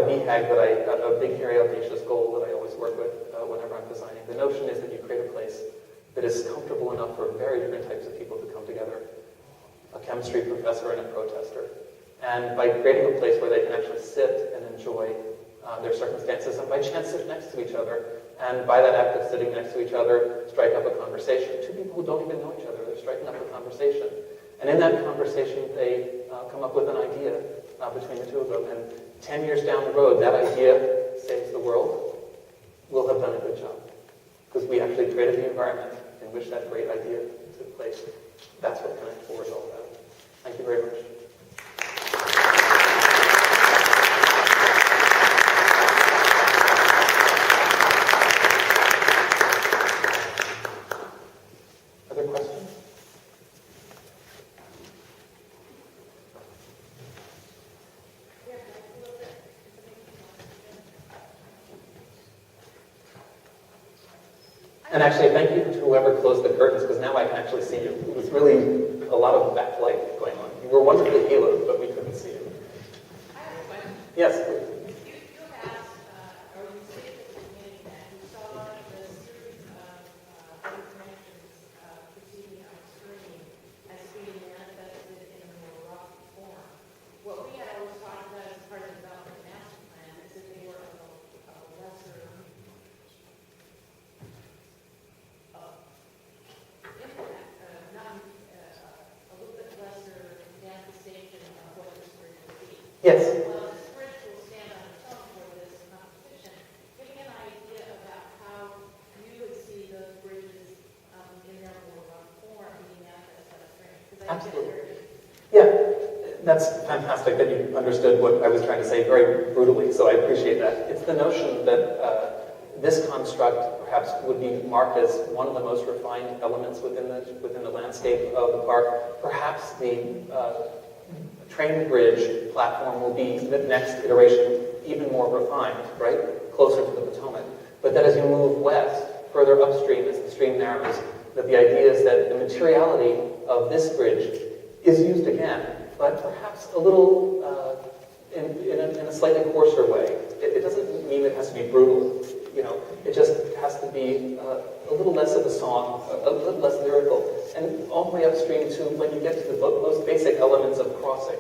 BHAG a big, hairy, audacious goal that I always work with whenever I'm designing. The notion is that you create a place that is comfortable enough for very different types of people to come together, a chemistry professor and a protester. And by creating a place where they can actually sit and enjoy their circumstances, and by chance sit next to each other, and by that act of sitting next to each other, strike up a conversation. Two people who don't even know each other, they're striking up a conversation. And in that conversation, they come up with an idea between the two of them. And 10 years down the road, that idea saves the world. We'll have done a good job. Because we actually created the environment in which that great idea took place. That's what Connect 4 is all about. Thank you very much. Other questions? And actually, thank you to whoever closed the curtains, because now I can actually see you. It was really a lot of backlight going on. You were wonderfully haloed, but we couldn't see you. I have a question. Yes, please. You asked, or you stated at the beginning that you saw the series of interactions proceeding on screen as being manifested in a more raw form. What we had always talked about as part of the development master plan is that they were of a lesser impact, a little bit lesser manifestation of what this bridge would be. Yes. Well, this bridge will stand on its own for this competition. Give me an idea about how you would see those bridges in their more raw form being manifested on screen. Absolutely. Yeah, that's fantastic that you understood what I was trying to say very brutally, so I appreciate that. It's the notion that this construct perhaps would be marked as one of the most refined elements within the landscape of the park. Perhaps the train bridge platform will be the next iteration even more refined, right? Closer to the Potomac. But that as you move west, further upstream as the stream narrows, that the idea is that the materiality of this bridge is used again, but perhaps a little in a slightly coarser way. It doesn't mean it has to be brutal, you know. It just has to be a little less of a song, a little less lyrical. And all the way upstream to when you get to the most basic elements of crossing,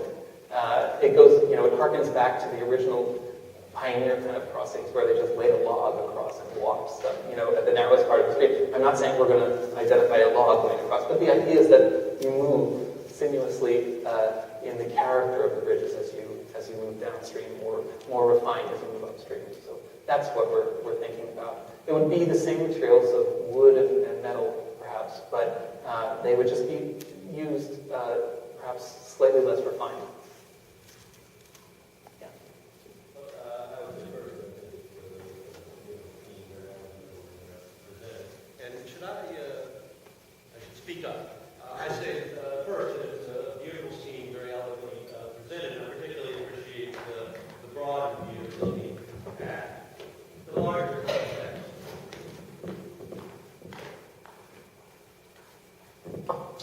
it goes, you know, it harkens back to the original pioneer kind of crossings where they just laid a log across and walked stuff, you know, at the narrowest part of the street. I'm not saying we're going to identify a log going across, but the idea is that you move sinuously in the character of the bridges as you move downstream, more refined as you move upstream. So that's what we're thinking about. It would be the same materials of wood and metal, perhaps, but they would just be used perhaps slightly less refined. Yeah. And should I should speak up. I say first that it's a beautiful scene, very eloquently presented, and I particularly appreciate the broad view of looking at the larger context.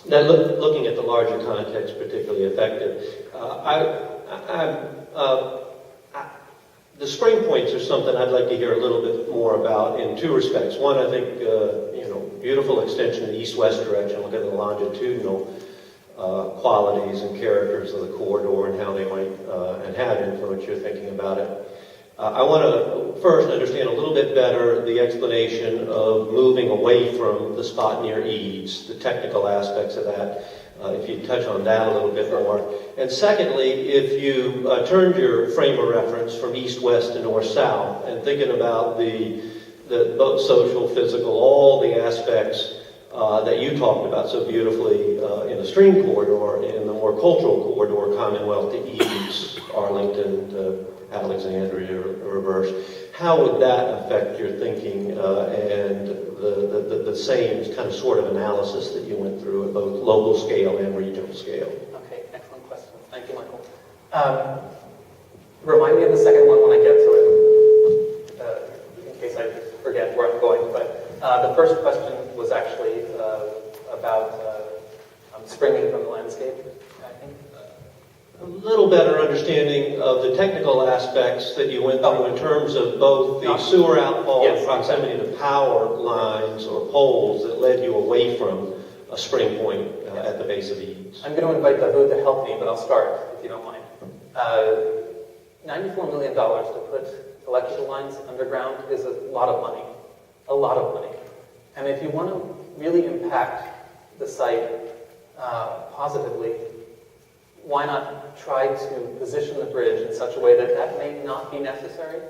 Now, looking at the larger context, particularly effective. The spring points are something I'd like to hear a little bit more about in two respects. One, I think, beautiful extension in the east-west direction. Look at the longitudinal qualities and characters of the corridor and how they might and have influenced your thinking about it. I want to first understand a little bit better the explanation of moving away from the spot near Eads, the technical aspects of that, if you touch on that a little bit more. And secondly, if you turned your frame of reference from east-west to north-south and thinking about the both social, physical, all the aspects that you talked about so beautifully in the stream corridor, in the more cultural corridor, Commonwealth to Eads, Arlington to Alexandria or reverse, how would that affect your thinking and the same kind of sort of analysis that you went through at both local scale and regional scale? Okay, excellent question. Thank you, Michael. priority of the second one when I get to it, in case I forget where I'm going. But the first question was actually about springing from the landscape, I think. A little better understanding of the technical aspects that you went through in terms of both the sewer outfall and proximity to power lines or poles that led you away from a spring point at the base of the eaves. I'm going to invite Davu to help me, but I'll start, if you don't mind. $94 million to put electrical lines underground is a lot of money. A lot of money. And if you want to really impact the site positively, why not try to position the bridge in such a way that that may not be necessary?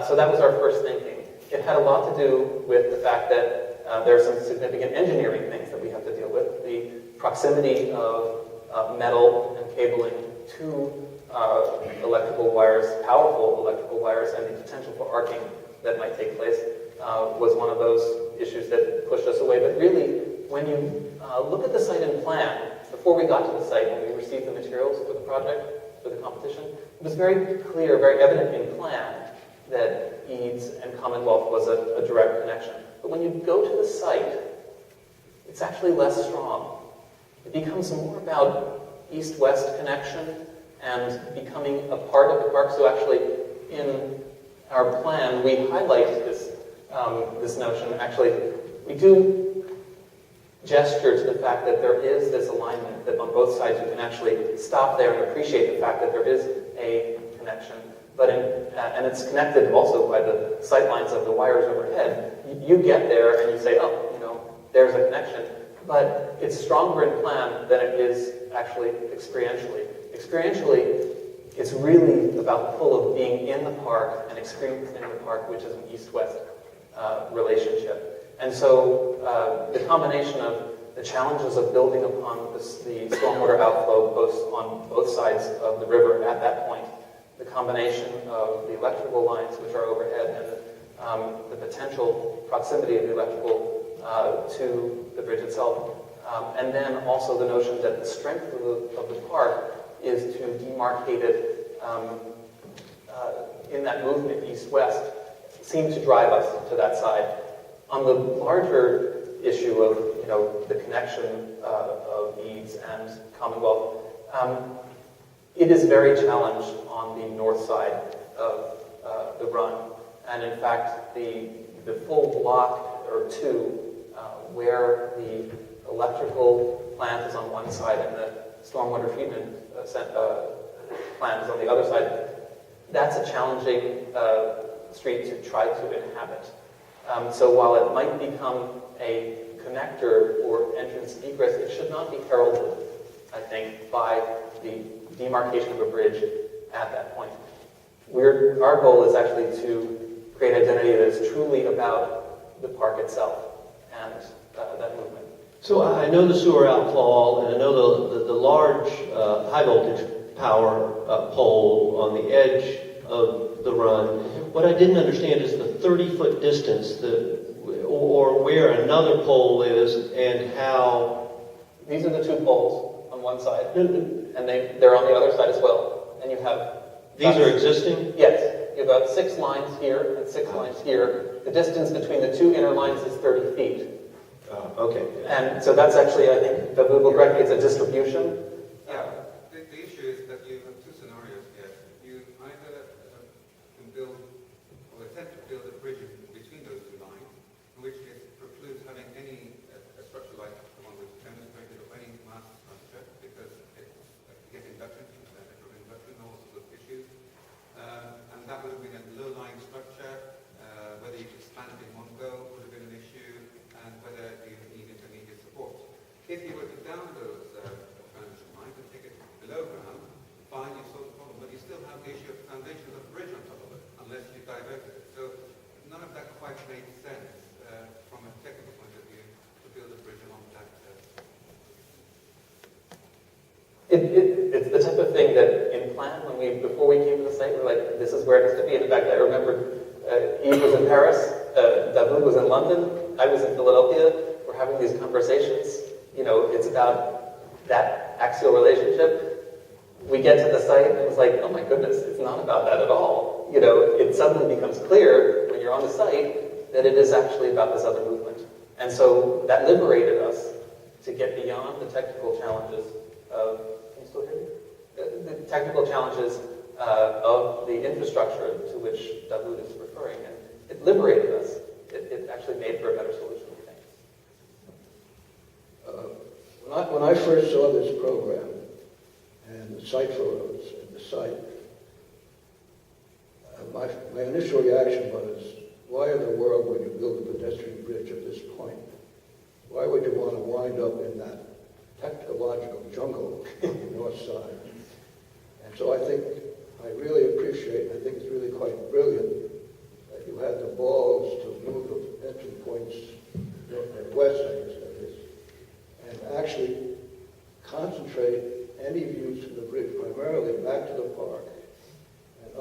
So that was our first thinking. It had a lot to do with the fact that there are some significant engineering things that we have to deal with. The proximity of metal and cabling to electrical wires, powerful electrical wires, and the potential for arcing that might take place was one of those issues that pushed us away. But really, when you look at the site and plan, before we got to the site, when we received the materials for the project, for the competition, it was very clear, very evident in plan that Eads and Commonwealth was a direct connection. But when you go to the site, it's actually less strong. It becomes more about east-west connection and becoming a part of the park. So actually, in our plan, we highlight this notion. Actually, we do gesture to the fact that there is this alignment, that on both sides you can actually stop there and appreciate the fact that there is a connection. But and it's connected also by the sight lines of the wires overhead. You get there and you say, oh, there's a connection. But it's stronger in plan than it is actually experientially. Experientially, it's really about the pull of being in the park and experiencing the park, which is an east-west relationship. And so the combination of the challenges of building upon the stormwater outflow on both sides of the river at that point, the combination of the electrical lines which are overhead and the potential proximity of the electrical to the bridge itself, and then also the notion that the strength of the park is to demarcate it in that movement east-west, seemed to drive us to that side. On the larger issue of the connection of Eads and Commonwealth, it is very challenged on the north side of the run, and in fact the full block or two where the electrical plant is on one side and the stormwater treatment plant is on the other side, that's a challenging street to try to inhabit. So while it might become a connector or entrance egress, it should not be heralded, I think, by the demarcation of a bridge at that point. Our goal is actually to create identity that is truly about the park itself and that movement. So I know the sewer outfall, and I know the large high voltage power pole on the edge of the run. What I didn't understand is the 30-foot distance, or where another pole is, and how. These are the two poles on one side, and they're on the other side as well. And you have. These are existing? Yes. You have 6 lines here and 6 lines here. The distance between the two inner lines is 30 feet. Okay. And so that's actually, I think, the Google correct me, it's a distribution. Yeah. The issue is that you have two scenarios here. You either can build or attempt to build a bridge between those two lines, in which case precludes having any structure like the one we've demonstrated or any mass structure, because it's get induction, all sorts of issues. And that would have been a low-lying structure. Whether you could expand it in one go would have been an issue, and whether you need intermediate support. If you were to down those transmission lines and take it below ground, fine, you solve the problem, but you still have the issue of the foundation of the bridge on top of it, unless you diverted it. So none of that quite made sense from a technical point of view to build a bridge along that. It's the type of thing that in plan, before we came to the site, we're like, this is where it has to be. In fact, I remember Yves was in Paris, Davu was in London, I was in Philadelphia. We're having these conversations. It's about that axial relationship. we get to the site and it was like, oh my goodness, it's not about that at all. You know, it suddenly becomes clear when you're on the site that it is actually about this other movement. And so that liberated us to get beyond the technical challenges of, can you still hear me? The technical challenges of the infrastructure to which Dawood is referring. And it liberated us. It actually made for a better solution, we think. When I first saw this program and the site photos and the site, my initial reaction was, why in the world would you build a pedestrian bridge at this point? Why would you want to wind up in that technological jungle on the north side? And so I really appreciate, I think it's really quite brilliant that you had the balls to move the entry points west, I guess that is, and actually concentrate any views from the bridge primarily back to the park and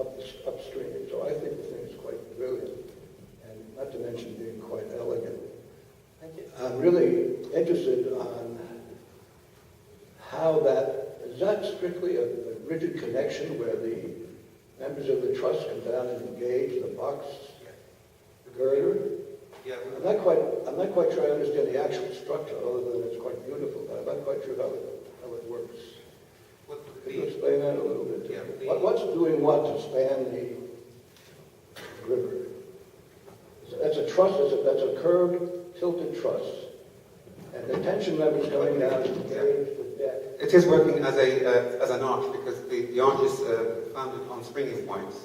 upstream. So I think the thing is quite brilliant, and not to mention being quite elegant. Thank you. I'm really interested on how is that strictly a rigid connection where the members of the trust come down and engage the box girder? Yeah, I'm not quite sure I understand the actual structure, other than it's quite beautiful, but I'm not quite sure how it works. Could you explain that a little bit? To me? What's doing what to span the river? That's a truss, that's a curved, tilted truss. And the tension members coming down to engage the deck. it is working as an arch because the arch is founded on springing points.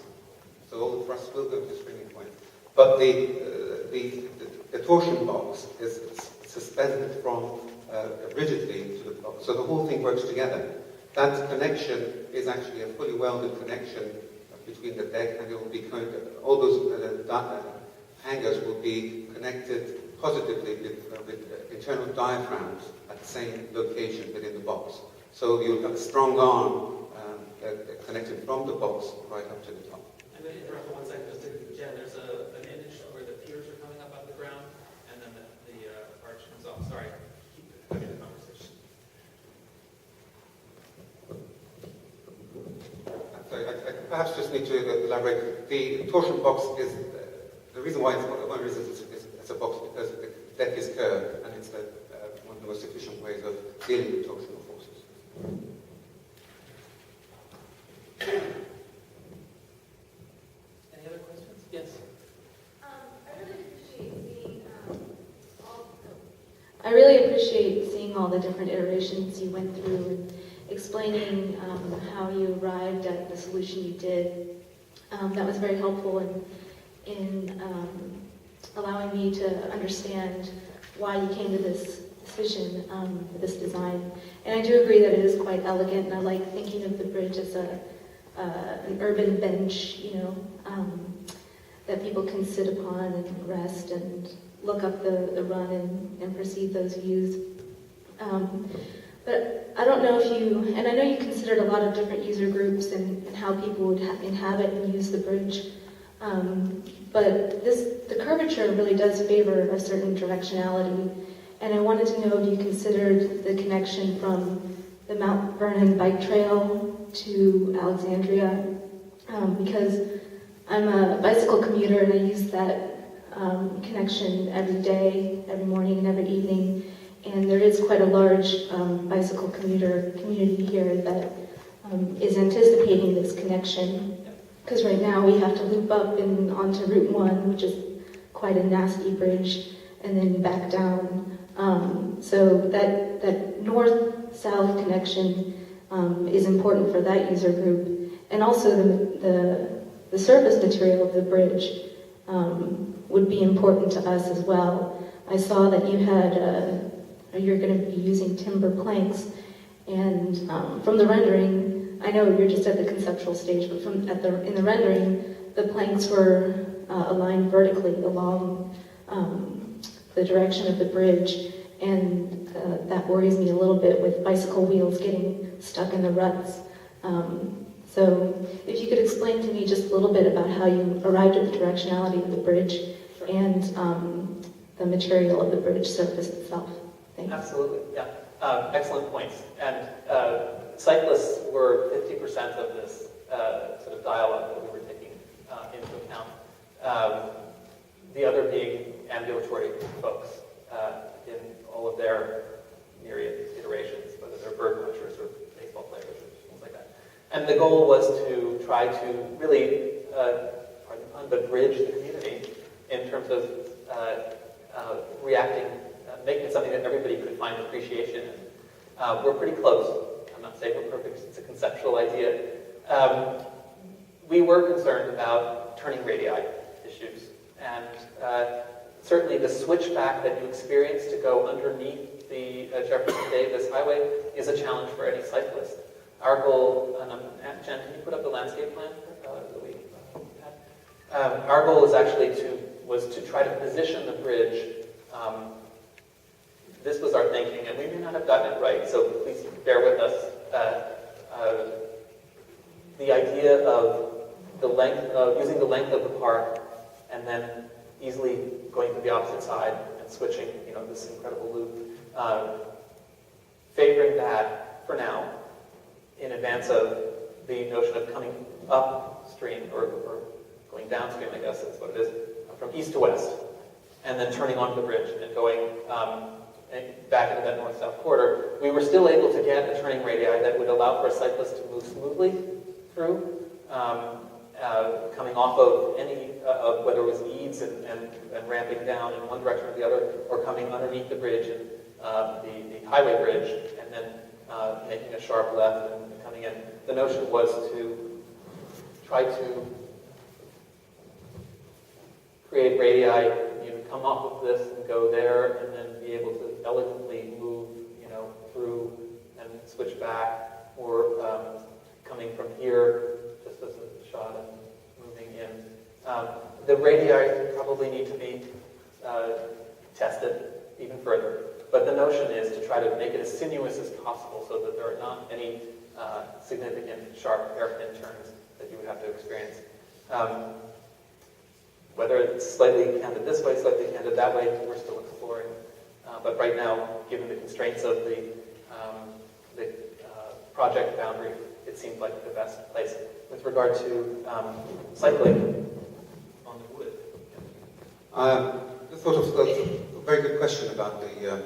So all the thrusts will go to springing points. But the torsion box is suspended from rigidly to the box. So the whole thing works together. That connection is actually a fully welded connection between the deck, and it will be all those hangers will be connected positively with internal diaphragms at the same location within the box. So you'll have a strong arm connected from the box right up to the top. I'm going to interrupt for 1 second just to Jen. There's an image where the piers are coming up out of the ground, and then the arch comes off. Sorry, keep having the conversation. I perhaps just need to elaborate. The torsion box is the reason why one reason it's a box because the deck is curved, and it's one of the most efficient ways of dealing with torsional forces. Any other questions? Yes. I really appreciate seeing all the different iterations you went through and explaining how you arrived at the solution you did. That was very helpful in allowing me to understand why you came to this decision, this design. And I do agree that it is quite elegant, and I like thinking of the bridge as an urban bench, that people can sit upon and rest and look up the run and perceive those views. But I don't know if you, and I know you considered a lot of different user groups and how people would inhabit and use the bridge. But the curvature really does favor a certain directionality. And I wanted to know if you considered the connection from the Mount Vernon bike trail to Alexandria, because I'm a bicycle commuter and I use that connection every day, every morning and every evening. And there is quite a large bicycle commuter community here that is anticipating this connection. Because right now we have to loop up and onto Route 1, which is quite a nasty bridge, and then back down. So that north-south connection is important for that user group. And also the surface material of the bridge would be important to us as well. I saw that you had, you're going to be using timber planks, and from the rendering, I know you're just at the conceptual stage, but in the rendering, the planks were aligned vertically along the direction of the bridge, and that worries me a little bit with bicycle wheels getting stuck in the ruts. So if you could explain to me just a little bit about how you arrived at the directionality of the bridge and the material of the bridge surface itself. Thanks. Absolutely, yeah. Excellent points. And cyclists were 50% of this sort of dialogue that we were taking into account. The other being ambulatory folks in all of their myriad iterations, whether they're bird watchers or baseball players or things like that. And the goal was to try to really, pardon the pun, but bridge the community in terms of reacting, making it something that everybody could find appreciation in. We're pretty close. I'm not saying we're perfect, it's a conceptual idea. We were concerned about turning radii issues. And certainly the switchback that you experience to go underneath the Jefferson Davis Highway is a challenge for any cyclist. Our goal, and Jen, can you put up the landscape plan that we had? Our goal is actually was to try to position the bridge. This was our thinking, and we may not have gotten it right, so please bear with us. The idea of the length of using the length of the park, and then easily going to the opposite side and switching, this incredible loop. Favoring that for now, in advance of the notion of coming upstream or going downstream, I guess that's what it is, from east to west, and then turning onto the bridge and going back into that north-south corridor. We were still able to get a turning radii that would allow for a cyclist to move smoothly through, coming off of any, whether it was eaves and ramping down in one direction or the other, or coming underneath the bridge, and the highway bridge, and then making a sharp left and coming in. The notion was to try to create radii, come off of this and go there, and then be able to elegantly move, through and switch back, or coming from here, just as a shot and moving in. The radii probably need to be tested even further, but the notion is to try to make it as sinuous as possible so that there are not any significant sharp hairpin turns that you would have to experience. Whether it's slightly canted this way, slightly canted that way, we're still exploring. But right now, given the constraints of the project boundary, it seemed like the best place. With regard to cycling on the wood. I thought of a very good question about the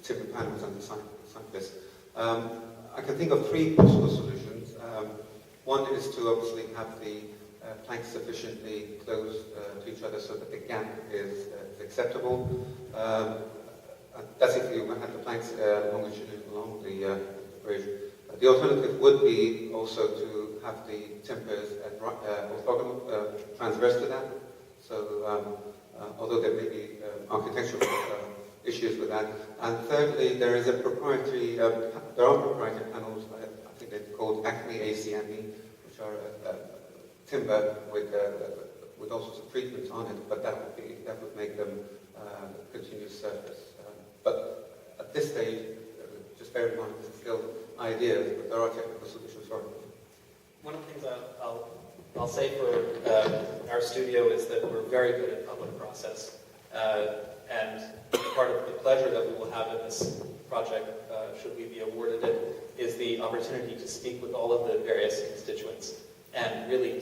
timber panels and the cyclists. I can think of three possible solutions. One is to obviously have the planks sufficiently close to each other so that the gap is acceptable. That's if you had the planks longitudinally along the bridge. The alternative would be also to have the timbers orthogonal, transverse to that. So, although there may be architectural issues with that. And thirdly, there is a proprietary, there are proprietary panels, I think they're called Acme ACME, which are timber with all sorts of treatments on it, but that would make them continuous surface. But at this stage, just bear in mind, it's still ideas, but there are technical solutions for it. One of the things I'll say for our studio is that we're very good at public process. And part of the pleasure that we will have in this project, should we be awarded it, is the opportunity to speak with all of the various constituents and really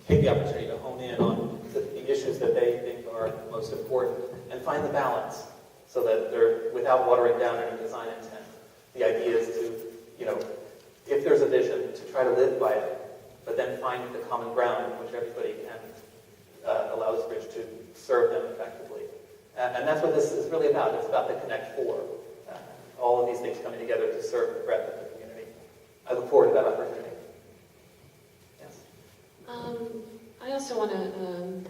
take the opportunity to hone in on the issues that they think are most important and find the balance so that they're, without watering down any design intent. The idea is to, if there's a vision, to try to live by it, but then find the common ground in which everybody can allow this bridge to serve them effectively. And that's what this is really about. It's about the Connect Four. All of these things coming together to serve the breadth of the community. I look forward to that opportunity. Yes? I also want to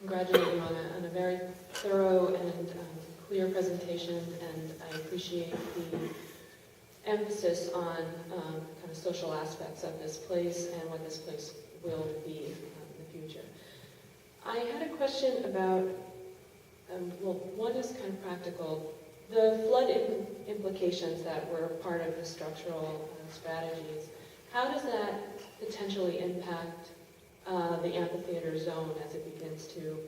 congratulate you on a very thorough and clear presentation, and I appreciate the emphasis on kind of social aspects of this place and what this place will be in the future. I had a question about, one is kind of practical. The flood implications that were part of the structural strategies, how does that potentially impact the amphitheater zone as it begins to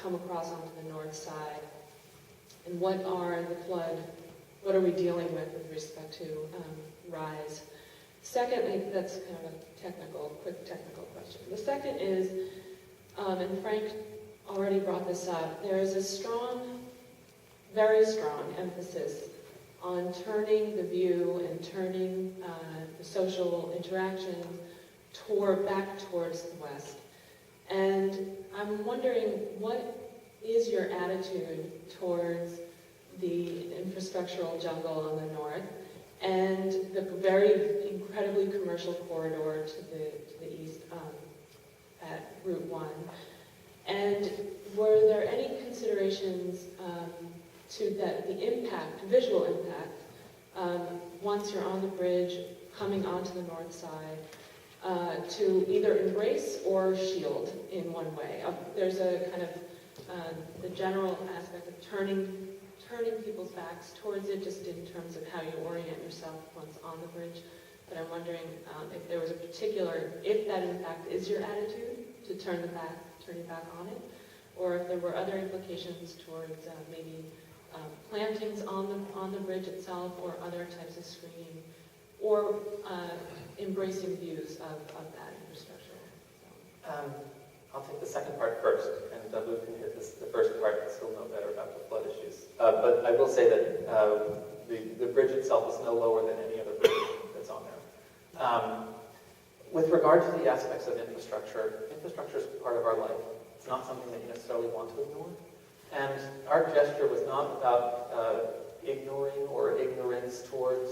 come across onto the north side? And what are the flood what are we dealing with respect to rise? Secondly, that's kind of a quick technical question. The second is, and Frank already brought this up, there is a strong, very strong emphasis on turning the view and turning the social interaction back towards the west. And I'm wondering, what is your attitude towards the infrastructural jungle on the north and the very incredibly commercial corridor to the east at Route 1? And were there any considerations to the impact, visual impact, once you're on the bridge coming onto the north side, to either embrace or shield in one way? There's a kind of the general aspect of turning people's backs towards it, just in terms of how you orient yourself once on the bridge. But I'm wondering if there was a particular, if that in fact is your attitude, to turning back on it, or if there were other implications towards maybe plantings on the bridge itself, or other types of screening, or embracing views of that infrastructure. I'll take the second part first, and Luke can hit the first part, because he'll know better about the flood issues. But I will say that the bridge itself is no lower than any other bridge that's on there. With regard to the aspects of infrastructure is part of our life. It's not something that you necessarily want to ignore. And our gesture was not about ignoring or ignorance towards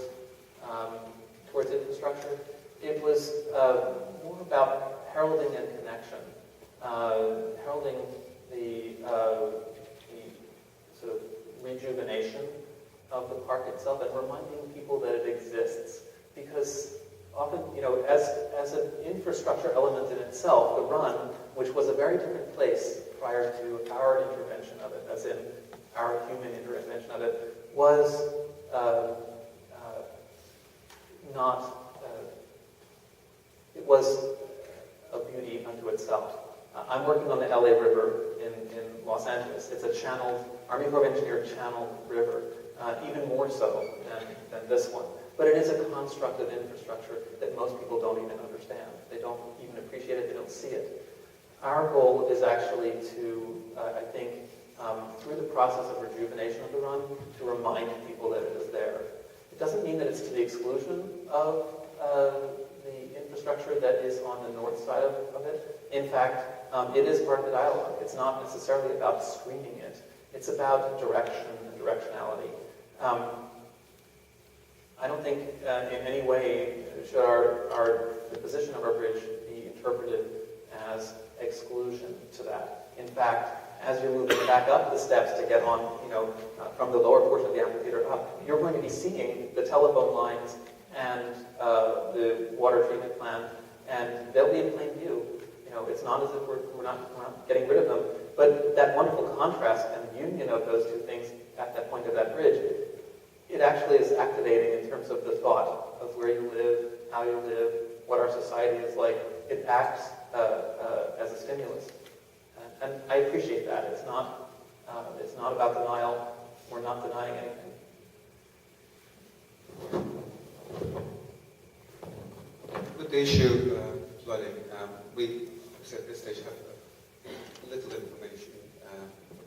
infrastructure. It was more about heralding and connection, heralding the sort of rejuvenation of the park itself, and reminding people that it exists. Because often, as an infrastructure element in itself, the run, which was a very different place prior to our intervention of it, as in our human intervention of it, was not. It was a beauty unto itself. I'm working on the LA River in Los Angeles. It's a channeled, Army Corps of Engineers channeled river, even more so than this one. But it is a construct of infrastructure that most people don't even understand. They don't even appreciate it. They don't see it. Our goal is actually to, I think, through the process of rejuvenation of the run, to remind people that it is there. It doesn't mean that it's to the exclusion of the infrastructure that is on the north side of it. In fact, it is part of the dialogue. It's not necessarily about screening it. It's about direction and directionality. I don't think in any way should the position of our bridge be interpreted as exclusion to that. In fact, as you're moving back up the steps to get on, from the lower portion of the amphitheater up, you're going to be seeing the telephone lines and the water treatment plant, and they'll be in plain view. It's not as if we're not getting rid of them, but that wonderful contrast and union of those two things at that point of that bridge, it actually is activating in terms of the thought of where you live, how you live, what our society is like. It acts as a stimulus, and I appreciate that. It's not about denial. We're not denying anything. With the issue of flooding, we at this stage have little information.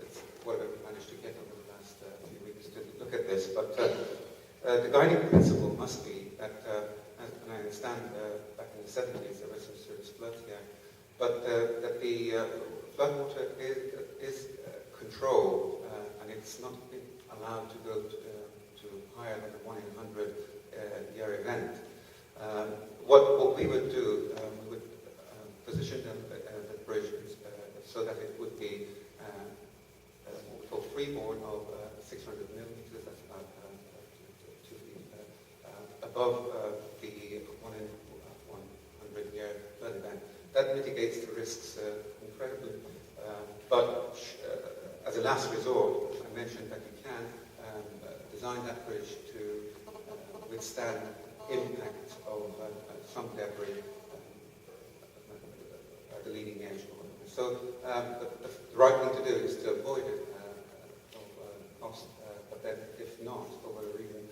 It's what we've managed to get over the last few weeks to look at this. But the guiding principle must be that, and I understand back in the 70s there was some serious floods here, but that the floodwater is controlled, and it's not been allowed to go to higher than a 1 in 100 year event. What we would do, we would position the bridge so that it would be for freeboard of 600 millimeters, that's about 2 feet above the 1 in 100 year flood event. That mitigates the risks incredibly. But as a last resort, I mentioned that you can design that bridge to withstand impact of some debris at the leading edge. So the right thing to do is to avoid it of cost, but then if not, over a really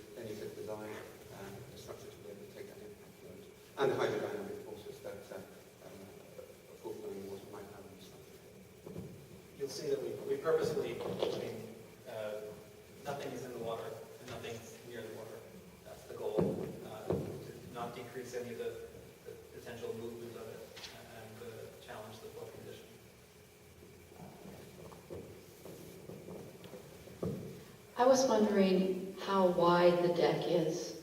we purposefully, nothing is in the water and nothing's near the water. That's the goal, to not decrease any of the potential movement of it and challenge the flow condition. I was wondering how wide the deck is.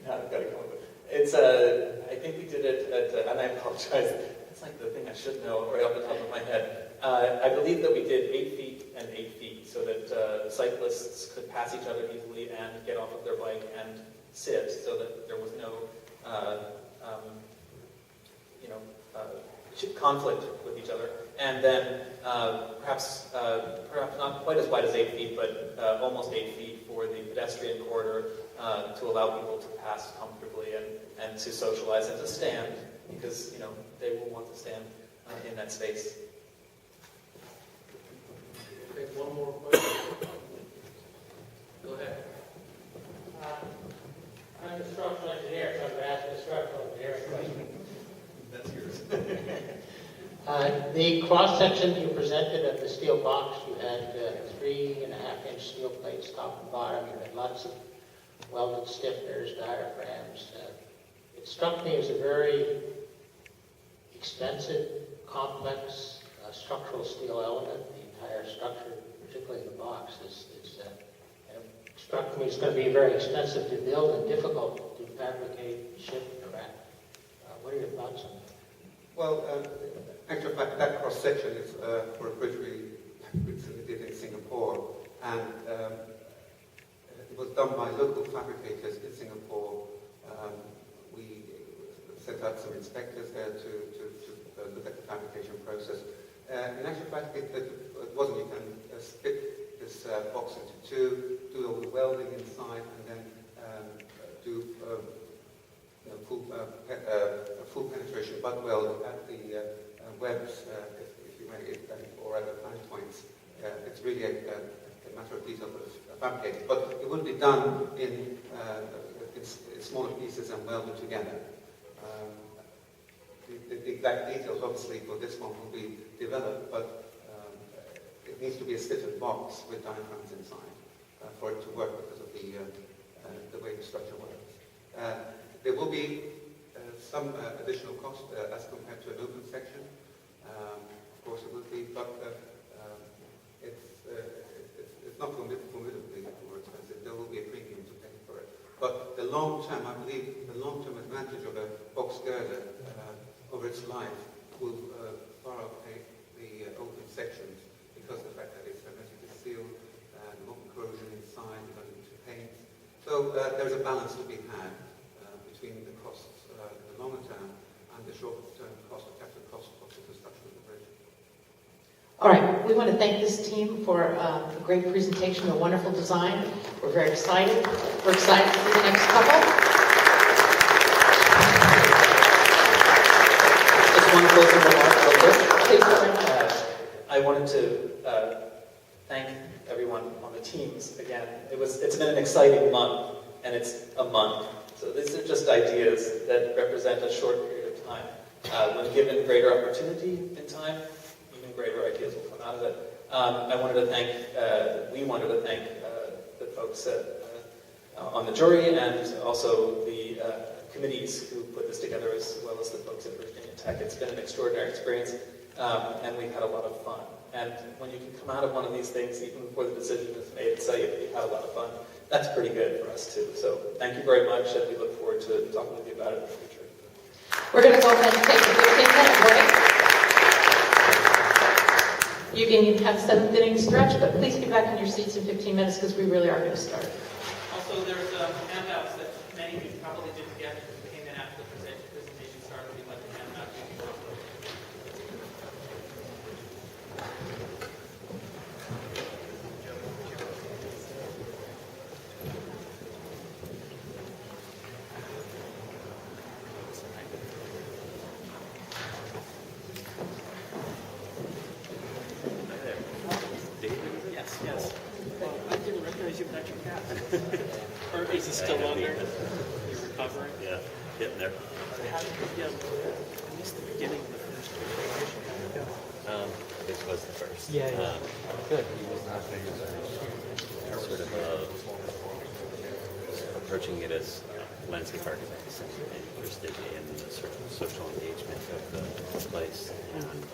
Now I've got to come up with it's I think we did it at, and I apologize, it's like the thing I should know right off the top of my head. I believe that we did 8 feet and 8 feet so that cyclists could pass each other easily and get off of their bike and sit so that there was no, conflict with each other. And then perhaps not quite as wide as 8 feet, but almost 8 feet for the pedestrian corridor to allow people to pass comfortably and to socialize and to stand, because they will want to stand in that space. Take one more question. Go ahead. I'm a structural engineer, so I'm going to ask a structural engineering question. That's yours. The cross-section you presented of the steel box, you had 3.5-inch steel plates top and bottom. You had lots of welded stiffeners, diaphragms. It struck me as a very expensive, complex structural steel element. The entire structure, particularly the box, struck me as going to be very expensive to build and difficult to fabricate, ship, and wrap. What are your thoughts on that? Well, actually, that cross-section is for a bridge we recently did in Singapore, and it was done by local fabricators in Singapore. We sent out some inspectors there to look at the fabrication process. In actual fact, it wasn't. You can split this box into two, do all the welding inside, and then do full penetration butt weld at the webs, if you may, or at the plant points. It's really a matter of detail for the fabricator, but it will be done in smaller pieces and welded together. The exact details, obviously, for this one will be developed, but it needs to be a stiffened box with diaphragms inside for it to work because of the way the structure works. There will be some additional cost as compared to an open section. Of course, it will be, but it's not formidably more expensive. There will be a premium to pay for it. But the long term, I believe, the long-term advantage of a box girder over its life will far outweigh the open sections because of the fact that it's hermetically sealed, no corrosion inside, you don't need to paint. So there's a balance to be had between the costs, the longer term, and the short-term cost, the capital cost of the construction of the bridge. All right, we want to thank this team for a great presentation, a wonderful design. We're very excited. We're excited to see the next couple. Just one closing remark real quick. Please go ahead. I wanted to thank everyone on the teams again. It's been an exciting month, and it's a month. So these are just ideas that represent a short period of time. When given greater opportunity in time, even greater ideas will come out of it. We wanted to thank the folks on the jury and also the committees who put this together, as well as the folks at Virginia Tech. It's been an extraordinary experience, and we've had a lot of fun. And when you can come out of one of these things, even before the decision is made, and say you've had a lot of fun, that's pretty good for us too. So thank you very much, and we look forward to talking with you about it in the future. We're going to go ahead and take a 15-minute break. You can have 7th inning stretch, but please be back in your seats in 15 minutes because we really are going to start. Also, there's handouts that many of you probably didn't get because we came in after the presentation started. We'd like to hand them out to you. Yes. I didn't recognize you without your cap. Or is it still on there? You're recovering? Yeah, getting there. I missed the beginning of the This was the first. Yeah, yeah. Good. Sort of approaching it as landscape architects and interested in the sort of social engagement of the place and